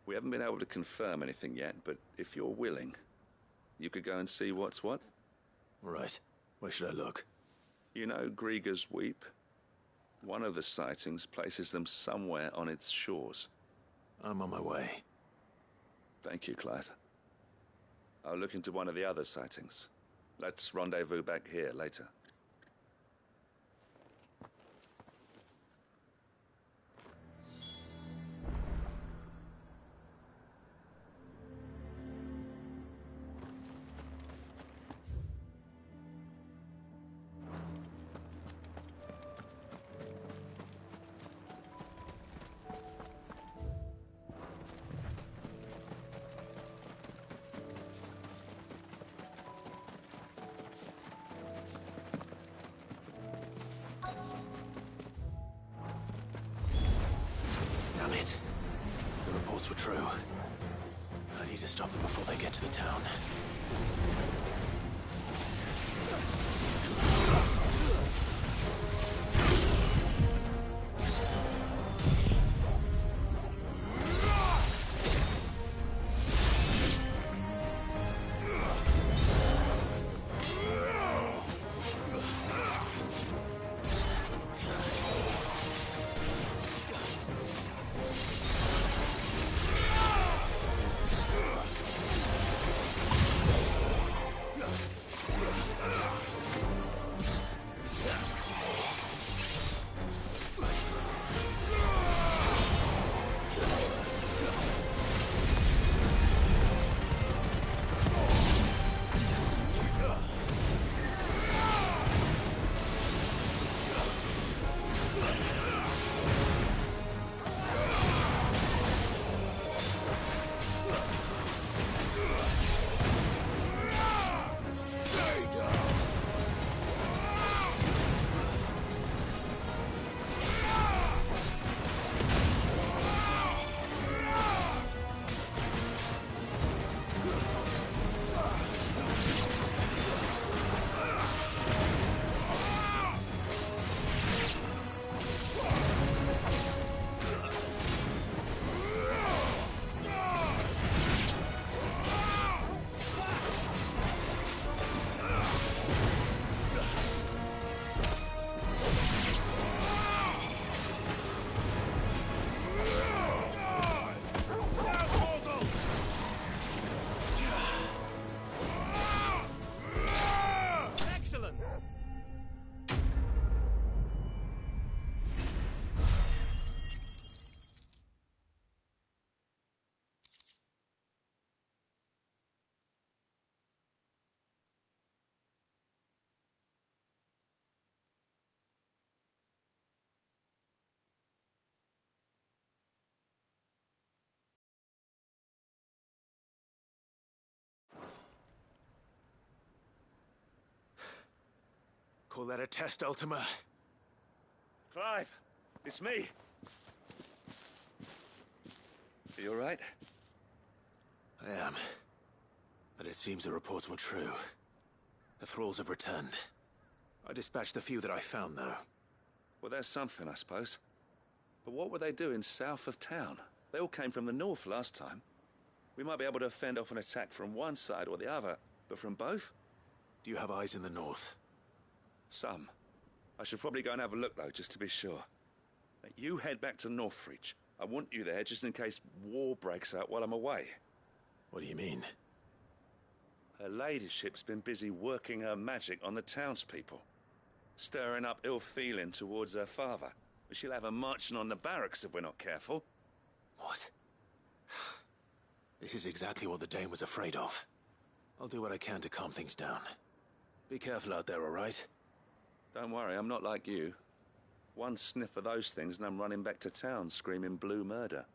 We haven't been able to confirm anything yet, but if you're willing, you could go and see what's what. Right. Where should I look? You know Grieger's Weep? One of the sightings places them somewhere on its shores. I'm on my way. Thank you, Clive. I'll look into one of the other sightings. Let's rendezvous back here later. Damn it. The reports were true. I need to stop them before they get to the town. Call that a test, Ultima? Clive, it's me. Are you all right? I am. But it seems the reports were true. The thralls have returned. I dispatched the few that I found, though. Well, there's something, I suppose. But what were they doing south of town? They all came from the north last time. We might be able to fend off an attack from one side or the other, but from both? Do you have eyes in the north? Some. I should probably go and have a look, though, just to be sure. You head back to Northreach. I want you there just in case war breaks out while I'm away. What do you mean? Her ladyship's been busy working her magic on the townspeople, stirring up ill feeling towards her father. She'll have her marching on the barracks if we're not careful. What? This is exactly what the Dame was afraid of. I'll do what I can to calm things down. Be careful out there, all right? Don't worry, I'm not like you. One sniff of those things and I'm running back to town screaming blue murder.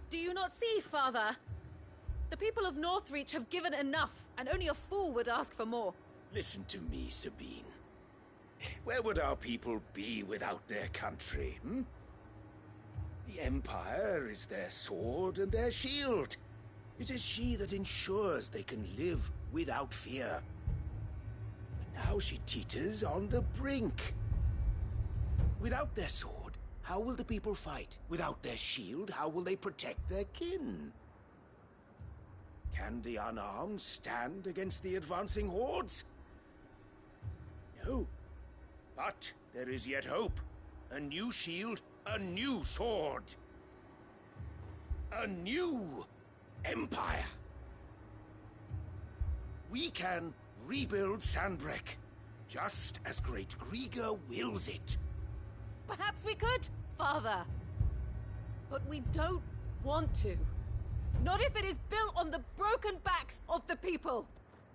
Do you not see, Father? The people of Northreach have given enough, and only a fool would ask for more. Listen to me, Sabine. Where would our people be without their country, hmm? The Empire is their sword and their shield. It is she that ensures they can live without fear. But now she teeters on the brink. Without their sword, how will the people fight? Without their shield, how will they protect their kin? Can the unarmed stand against the advancing hordes? No. But there is yet hope. A new shield, a new sword. A new empire. We can rebuild Sandbreck, just as Great Grieger wills it. Perhaps we could, Father. But we don't want to. Not if it is built on the broken backs of the people.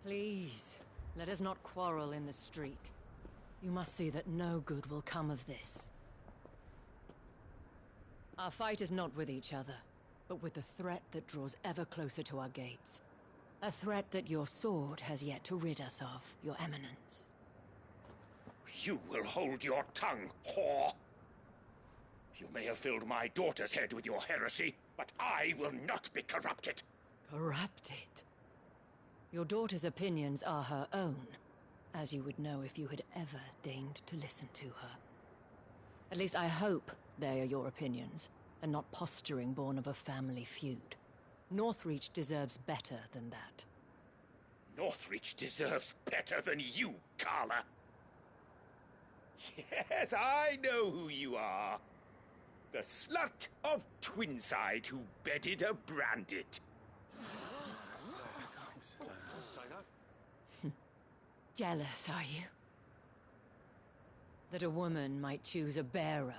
Please, let us not quarrel in the street. You must see that no good will come of this. Our fight is not with each other, but with the threat that draws ever closer to our gates. A threat that your sword has yet to rid us of, Your Eminence. You will hold your tongue, whore! You may have filled my daughter's head with your heresy, but I will not be corrupted. Corrupted? Your daughter's opinions are her own, as you would know if you had ever deigned to listen to her. At least I hope they are your opinions, and not posturing born of a family feud. Northreach deserves better than that. Northreach deserves better than you, Carla. Yes, I know who you are. The slut of Twinside who bedded a Brandit. Jealous, are you? That a woman might choose a bearer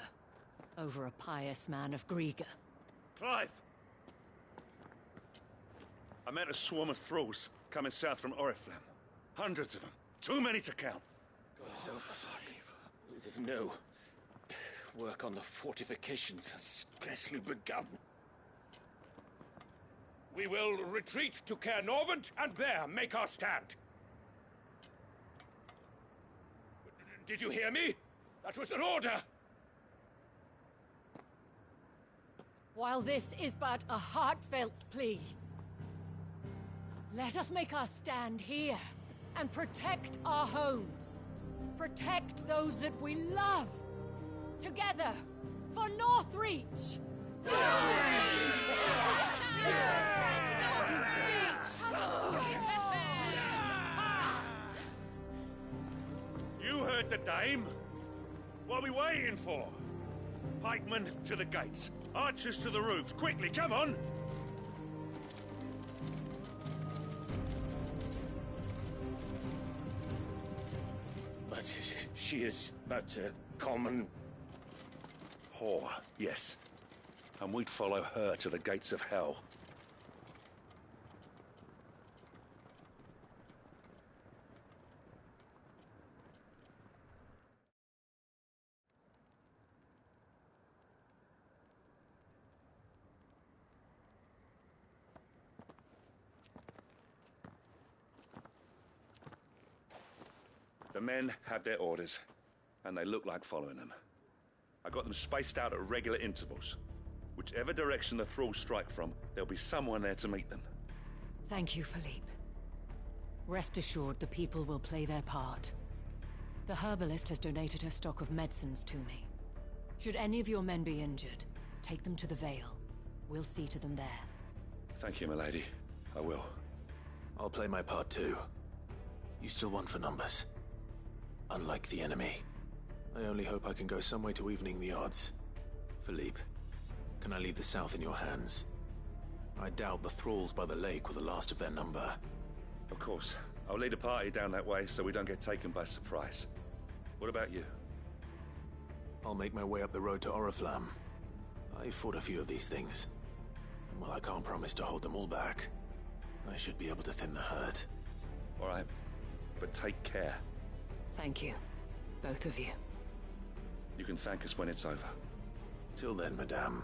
over a pious man of Grieger. Clive! I met a swarm of thralls coming south from Oriflamme. Hundreds of them. Too many to count. No. Work on the fortifications has scarcely begun. We will retreat to Caer Norvent and there make our stand. Did you hear me? That was an order! While this is but a heartfelt plea, let us make our stand here and protect our homes. Protect those that we love. Together, for Northreach! You heard the dame. What are we waiting for? Pikemen to the gates. Archers to the roofs. Quickly, come on! But she is but a common... whore, yes. And we'd follow her to the gates of hell. The men have their orders, and they look like following them. I got them spaced out at regular intervals. Whichever direction the thralls strike from, there'll be someone there to meet them. Thank you, Philippe. Rest assured, the people will play their part. The herbalist has donated her stock of medicines to me. Should any of your men be injured, take them to the Vale. We'll see to them there. Thank you, milady. I will. I'll play my part too. You still want for numbers. Unlike the enemy. I only hope I can go some way to evening the odds. Philippe, can I leave the south in your hands? I doubt the thralls by the lake were the last of their number. Of course. I'll lead a party down that way so we don't get taken by surprise. What about you? I'll make my way up the road to Oriflamme. I've fought a few of these things. And while I can't promise to hold them all back, I should be able to thin the herd. All right. But take care. Thank you. Both of you. You can thank us when it's over. Till then, madame.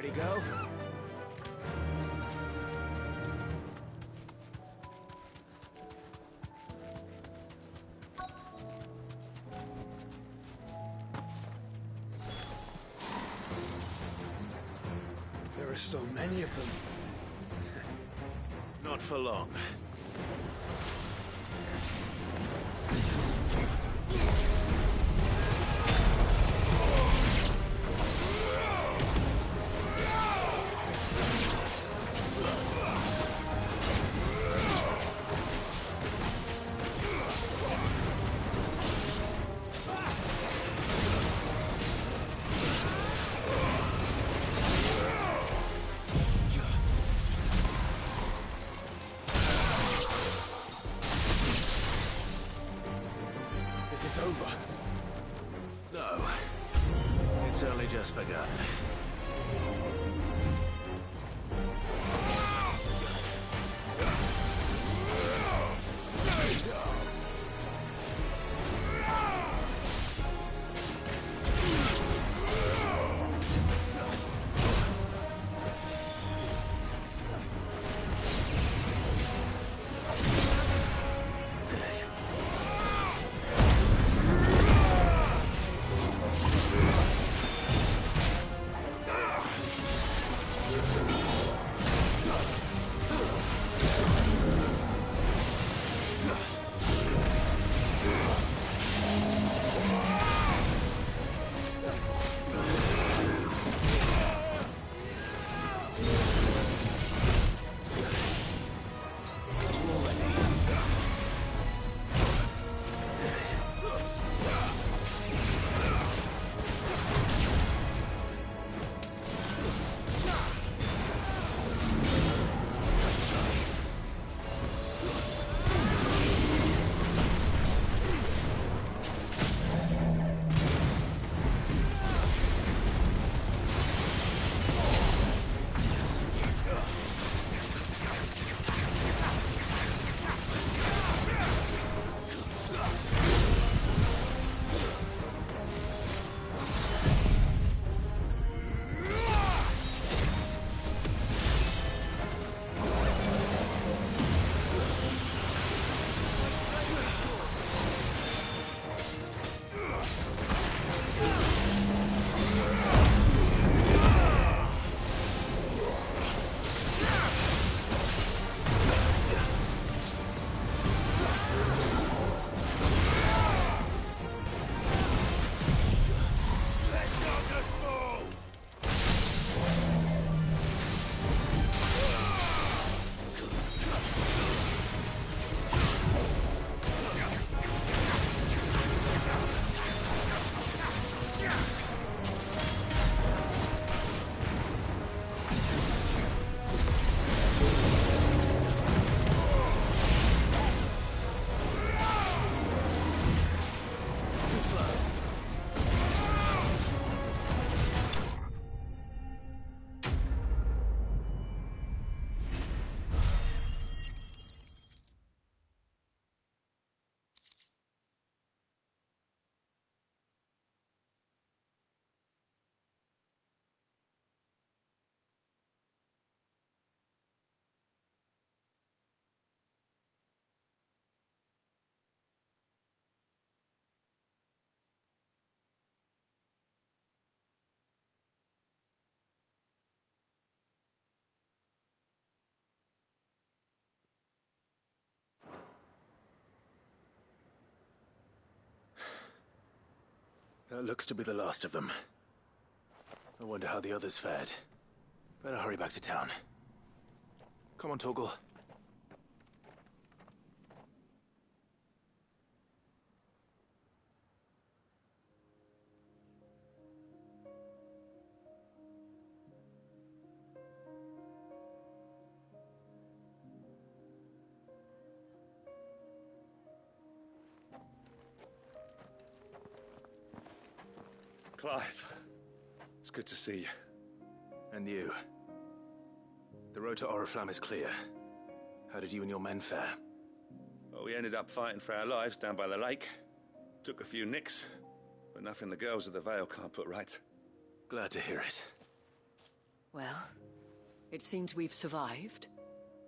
Ready, go? There are so many of them. Not for long. Is it over? No. It's only just begun. That looks to be the last of them. I wonder how the others fared. Better hurry back to town. Come on, Torgal. Clive, it's good to see you. And you. The road to Oriflamme is clear. How did you and your men fare? Well, we ended up fighting for our lives down by the lake. Took a few nicks, but nothing the girls of the Vale can't put right. Glad to hear it. Well, it seems we've survived.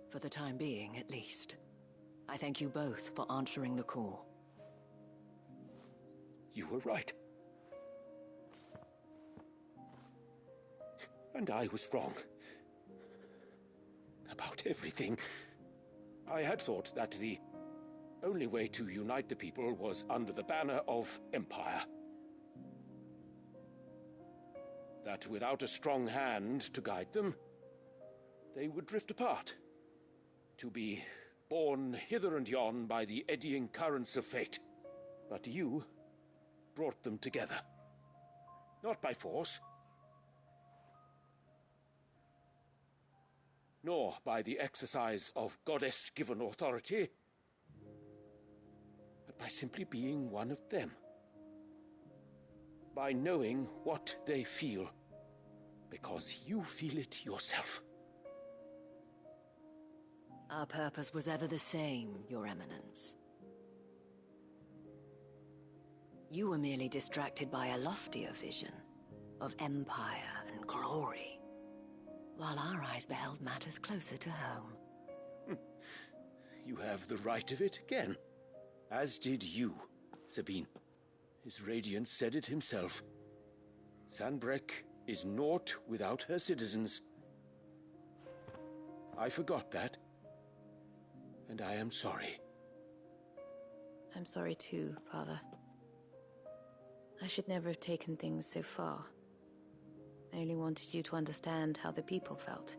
For the time being, at least. I thank you both for answering the call. You were right. And I was wrong. About everything. I had thought that the only way to unite the people was under the banner of Empire. That without a strong hand to guide them, they would drift apart. To be borne hither and yon by the eddying currents of fate. But you brought them together. Not by force, nor by the exercise of goddess-given authority, but by simply being one of them. By knowing what they feel, because you feel it yourself. Our purpose was ever the same, Your Eminence. You were merely distracted by a loftier vision of empire and glory, while our eyes beheld matters closer to home. You have the right of it again. As did you, Sabine. His radiance said it himself. Sanbreque is naught without her citizens. I forgot that. And I am sorry. I'm sorry too, Father. I should never have taken things so far. I only wanted you to understand how the people felt.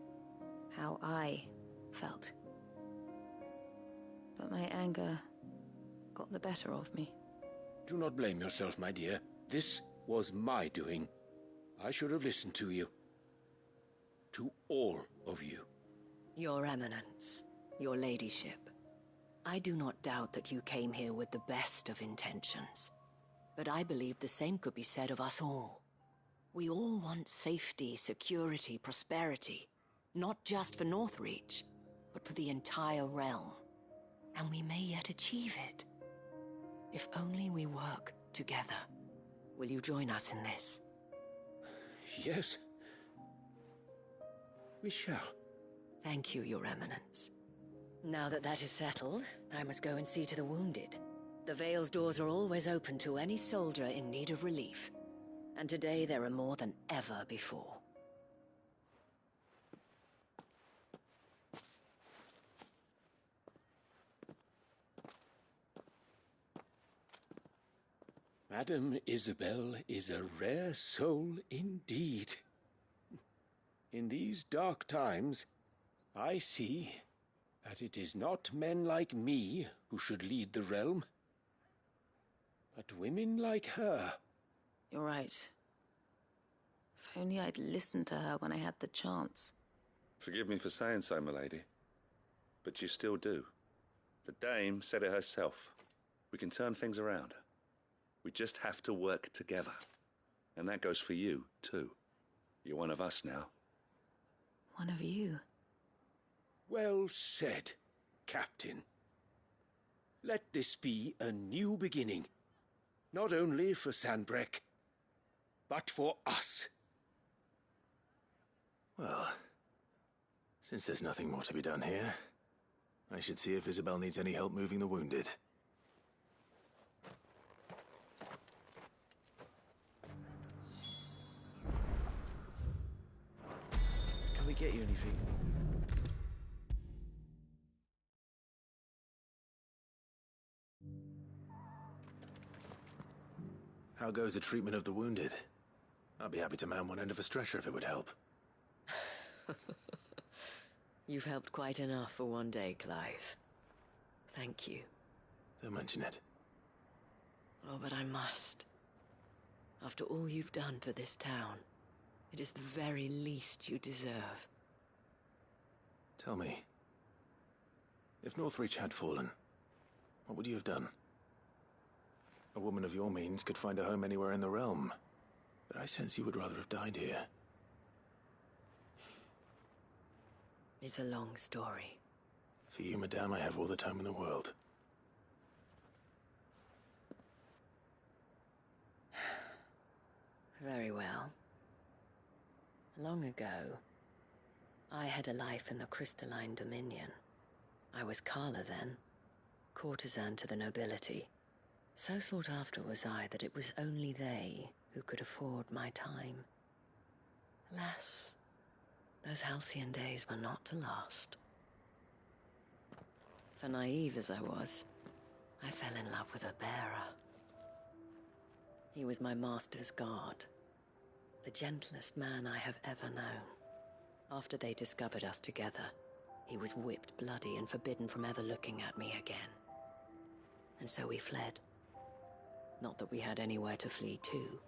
How I felt. But my anger got the better of me. Do not blame yourself, my dear. This was my doing. I should have listened to you. To all of you. Your Eminence, your ladyship, I do not doubt that you came here with the best of intentions. But I believe the same could be said of us all. We all want safety, security, prosperity. Not just for Northreach, but for the entire realm. And we may yet achieve it. If only we work together. Will you join us in this? Yes. We shall. Thank you, Your Eminence. Now that that is settled, I must go and see to the wounded. The Vale's doors are always open to any soldier in need of relief. And today there are more than ever before. Madame Isabel is a rare soul indeed. In these dark times, I see that it is not men like me who should lead the realm, but women like her. You're right. If only I'd listened to her when I had the chance. Forgive me for saying so, milady, but you still do. The dame said it herself. We can turn things around. We just have to work together. And that goes for you, too. You're one of us now. One of you? Well said, Captain. Let this be a new beginning. Not only for Sanbreque, but for us. Well, since there's nothing more to be done here, I should see if Isabel needs any help moving the wounded. Can we get you anything? How goes the treatment of the wounded? I'd be happy to man one end of a stretcher if it would help. You've helped quite enough for one day, Clive. Thank you. Don't mention it. Oh, but I must. After all you've done for this town, it is the very least you deserve. Tell me, if Northreach had fallen, what would you have done? A woman of your means could find a home anywhere in the realm, but I sense you would rather have died here. It's a long story. For you, madame, I have all the time in the world. Very well. Long ago, I had a life in the crystalline dominion. I was Carla then, courtesan to the nobility. So sought after was I that it was only they who could afford my time. Alas, those halcyon days were not to last. For naive as I was, I fell in love with a bearer. He was my master's guard, the gentlest man I have ever known. After they discovered us together, he was whipped bloody and forbidden from ever looking at me again. And so we fled. Not that we had anywhere to flee to.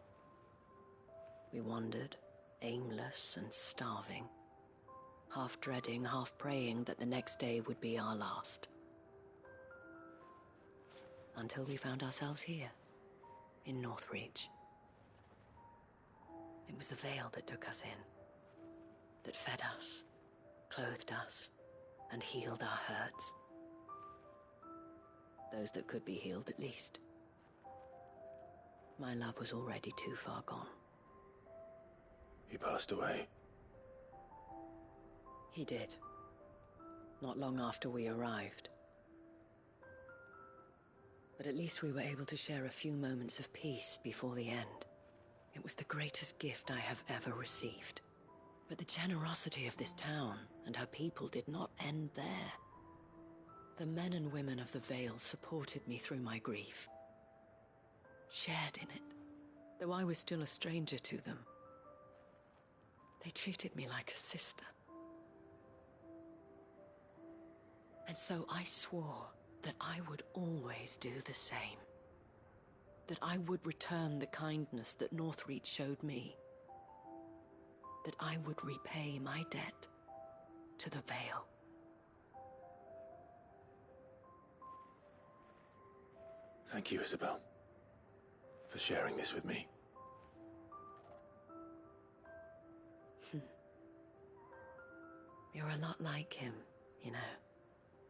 We wandered, aimless and starving, half dreading, half praying that the next day would be our last. Until we found ourselves here, in Northreach. It was the veil that took us in, that fed us, clothed us, and healed our hurts. Those that could be healed, at least. My love was already too far gone. He passed away. He did. Not long after we arrived. But at least we were able to share a few moments of peace before the end. It was the greatest gift I have ever received. But the generosity of this town and her people did not end there. The men and women of the Vale supported me through my grief. Shared in it, though I was still a stranger to them. They treated me like a sister. And so I swore that I would always do the same. That I would return the kindness that Northreach showed me. That I would repay my debt to the Vale. Thank you, Isabel, for sharing this with me. You're a lot like him, you know.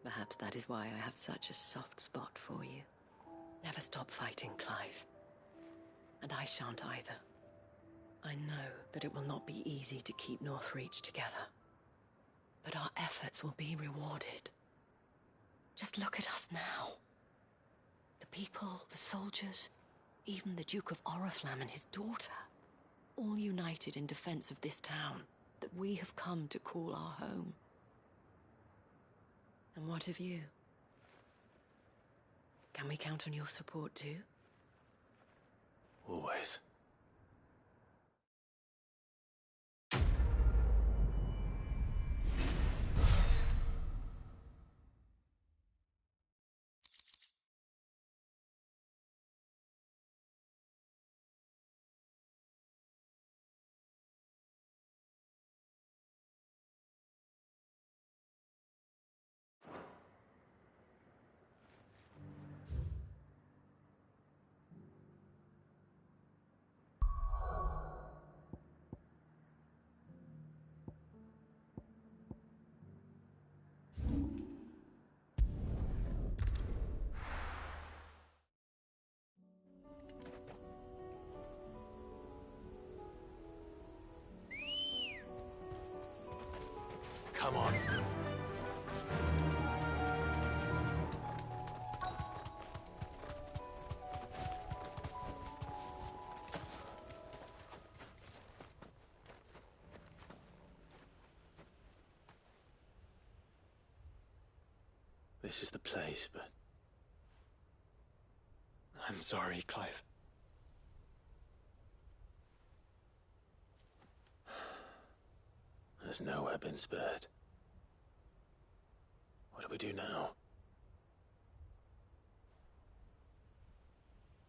Perhaps that is why I have such a soft spot for you. Never stop fighting, Clive. And I shan't either. I know that it will not be easy to keep Northreach together. But our efforts will be rewarded. Just look at us now. The people, the soldiers, even the Duke of Oriflamme and his daughter, all united in defense of this town that we have come to call our home. And what of you? Can we count on your support too? Always. Come on. This is the place, but... I'm sorry, Clive. There's nowhere been spared. What do we do now?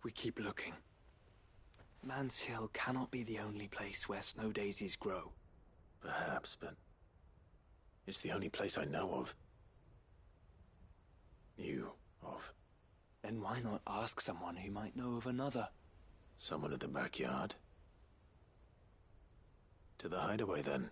We keep looking. Man's Hill cannot be the only place where snow daisies grow. Perhaps, but it's the only place I know of. Knew of. Then why not ask someone who might know of another? Someone at the backyard? To the hideaway, then.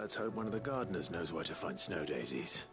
Let's hope one of the gardeners knows where to find snow daisies.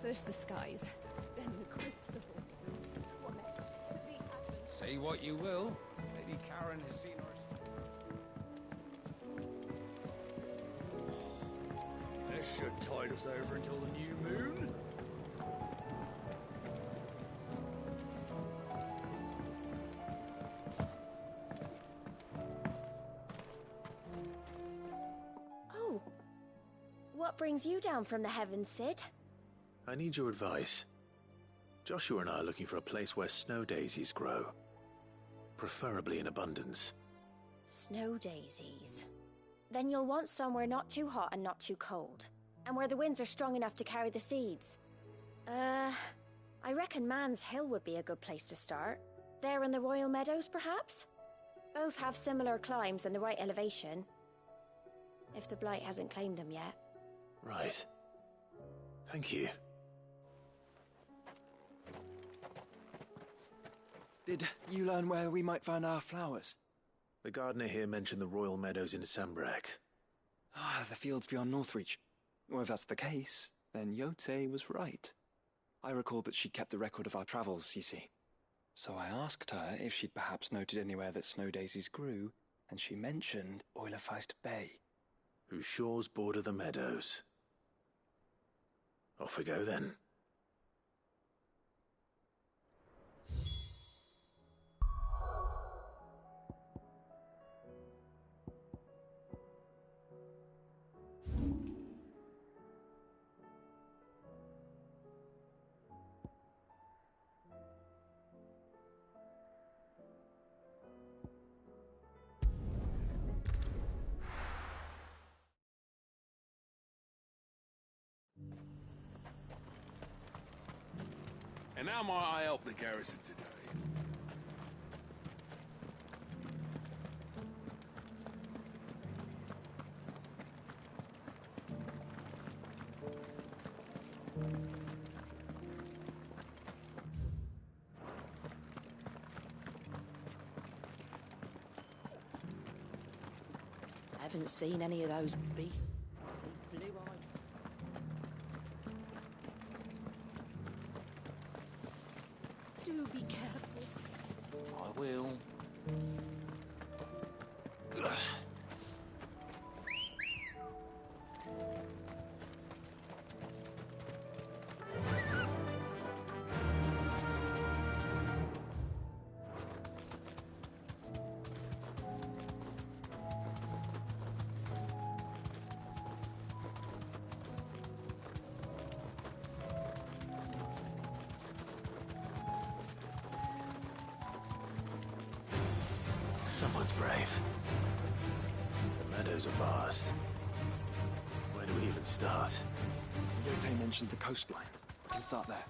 First the skies, then the crystal. What next? Say what you will, Lady Karen has seen her. This should tide us over until the new moon. Oh. What brings you down from the heavens, Sid? I need your advice. Joshua and I are looking for a place where snow daisies grow. Preferably in abundance. Snow daisies. Then you'll want somewhere not too hot and not too cold. And where the winds are strong enough to carry the seeds. I reckon Man's Hill would be a good place to start. There in the Royal Meadows, perhaps? Both have similar climbs and the right elevation. If the Blight hasn't claimed them yet. Right. Thank you. Did you learn where we might find our flowers? The gardener here mentioned the Royal Meadows in Sambrack. Ah, the fields beyond Northreach. Well, if that's the case, then Yote was right. I recalled that she kept a record of our travels, you see. So I asked her if she'd perhaps noted anywhere that snow daisies grew, and she mentioned Oilerfeist Bay. Whose shores border the meadows. Off we go then. And how might I help the garrison today? I haven't seen any of those beasts. Blue-eyed. Do be careful. I will. Someone's brave. The meadows are vast. Where do we even start? Yote mentioned the coastline. Let's start there.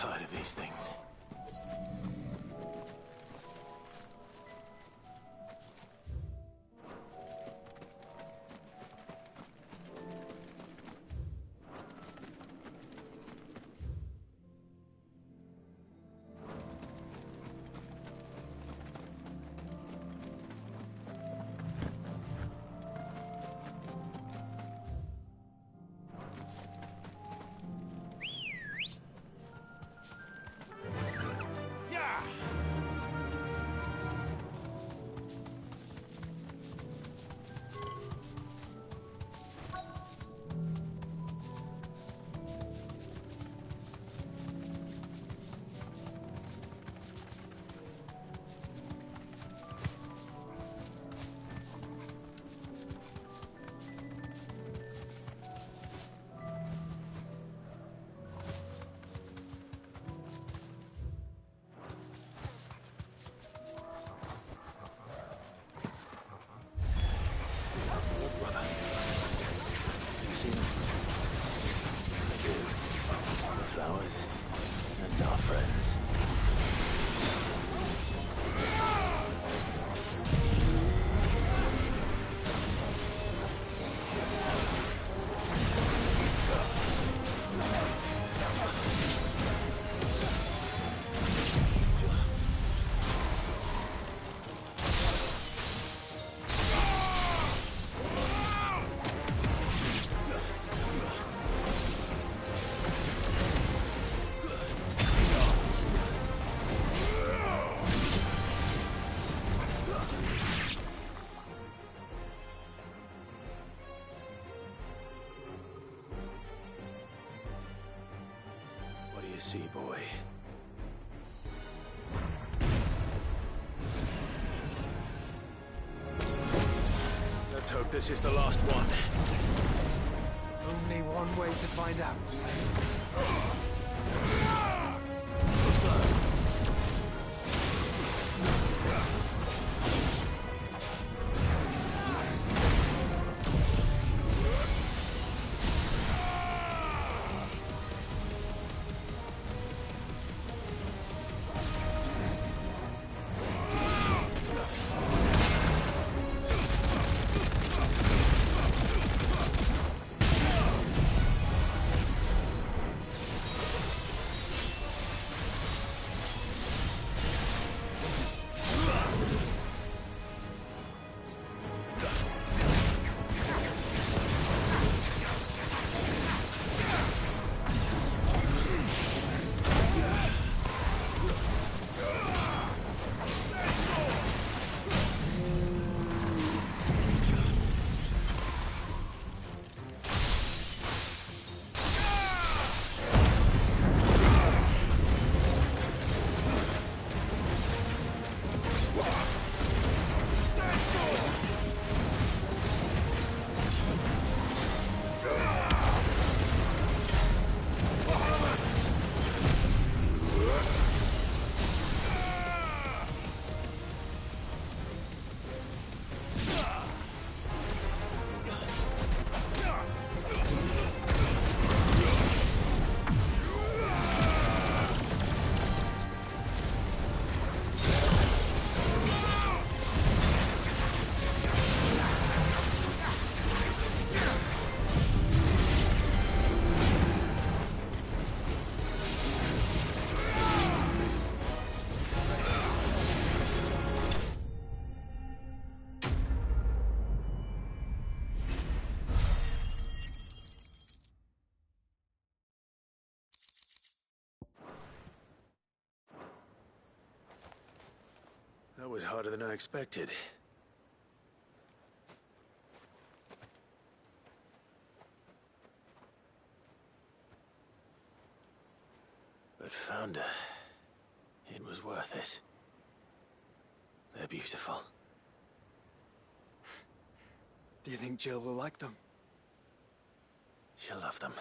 tired of these things. Flowers and our friends. What do you see, boy? Let's hope this is the last one. Only one way to find out. That was harder than I expected. But Founder, it was worth it. They're beautiful. Do you think Jill will like them? She'll love them.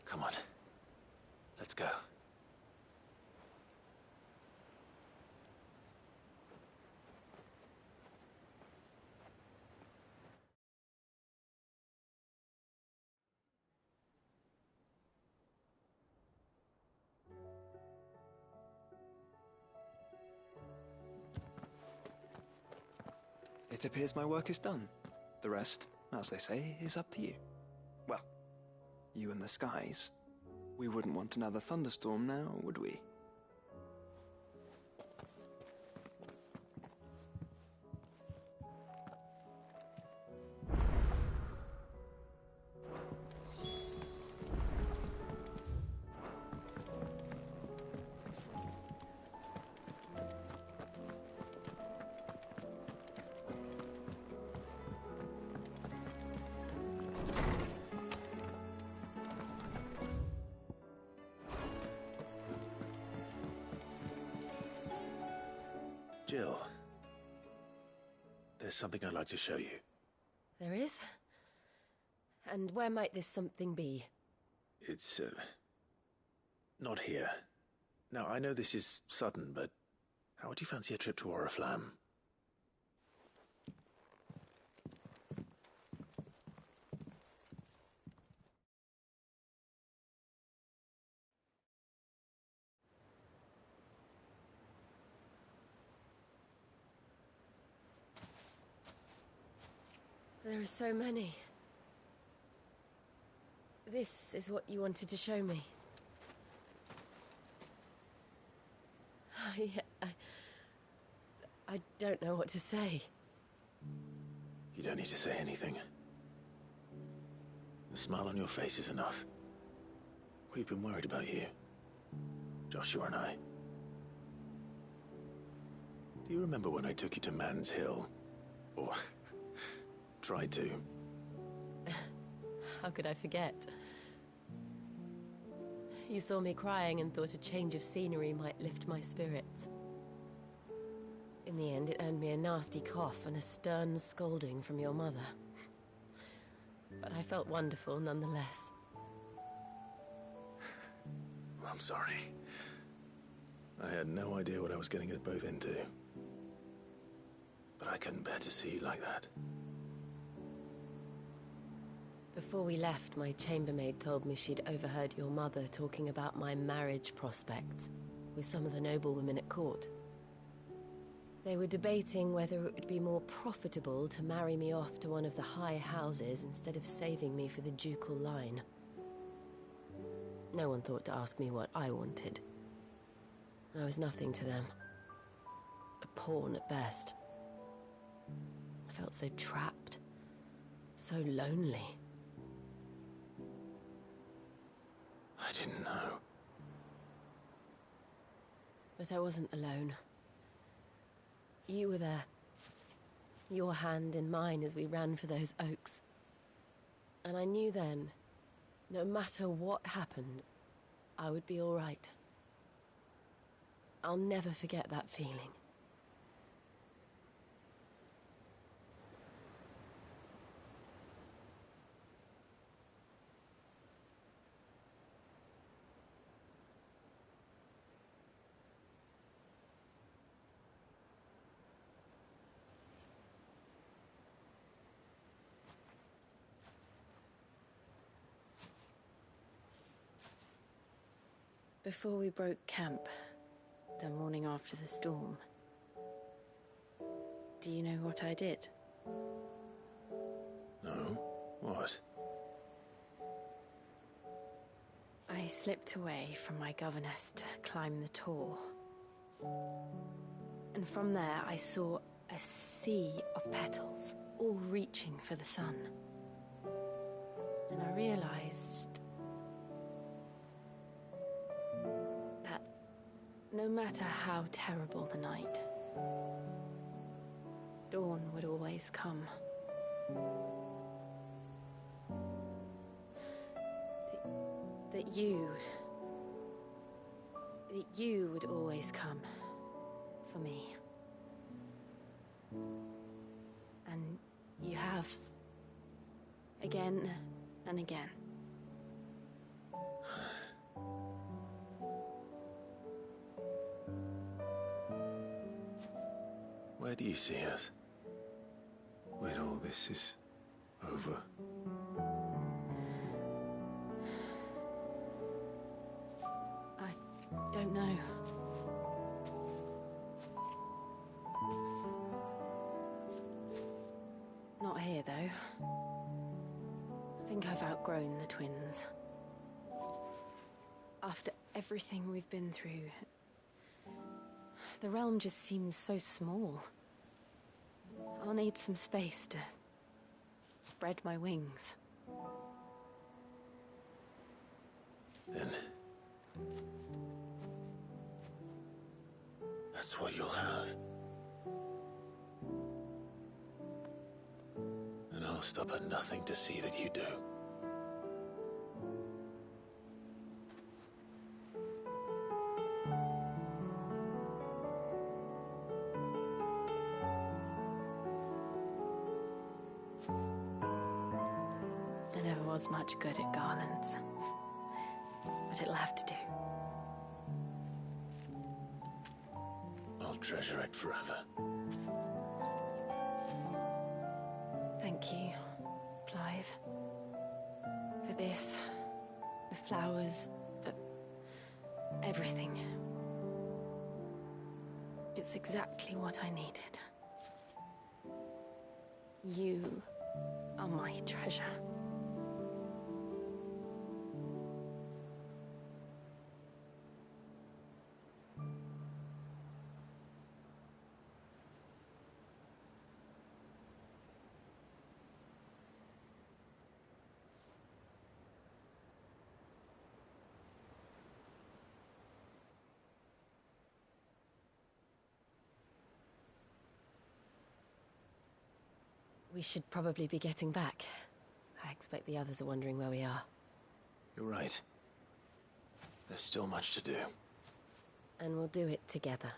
Come on. Let's go. It appears my work is done. The rest, as they say, is up to you. Well, you and the skies. We wouldn't want another thunderstorm now, would we? Jill, there's something I'd like to show you. There is? And where might this something be? It's, not here. Now, I know this is sudden, but how would you fancy a trip to Oriflamme? There are so many. This is what you wanted to show me. I don't know what to say. You don't need to say anything. The smile on your face is enough. We've been worried about you, Joshua and I. Do you remember when I took you to Man's Hill? Or tried to? How could I forget? You saw me crying and thought a change of scenery might lift my spirits. In the end, it earned me a nasty cough and a stern scolding from your mother. But I felt wonderful nonetheless. I'm sorry. I had no idea what I was getting us both into. But I couldn't bear to see you like that. Before we left, my chambermaid told me she'd overheard your mother talking about my marriage prospects with some of the noblewomen at court. They were debating whether it would be more profitable to marry me off to one of the high houses instead of saving me for the ducal line. No one thought to ask me what I wanted. I was nothing to them. A pawn at best. I felt so trapped, so lonely. I didn't know. But I wasn't alone. You were there. Your hand in mine as we ran for those oaks. And I knew then, no matter what happened, I would be all right. I'll never forget that feeling. Before we broke camp, the morning after the storm, do you know what I did? No? What? I slipped away from my governess to climb the tor. And from there I saw a sea of petals, all reaching for the sun. And I realized that no matter how terrible the night, dawn would always come. That you would always come for me. And you have. Again and again. Where do you see us? When all this is over? I don't know. think I've outgrown the twins. After everything we've been through, the realm just seems so small. I'll need some space to spread my wings. Then that's what you'll have. And I'll stop at nothing to see that you do. I never was much good at garlands, but it'll have to do. I'll treasure it forever. Thank you, Clive. For this, the flowers, for everything. It's exactly what I needed. You are my treasure. We should probably be getting back. I expect the others are wondering where we are. You're right. There's still much to do. And we'll do it together.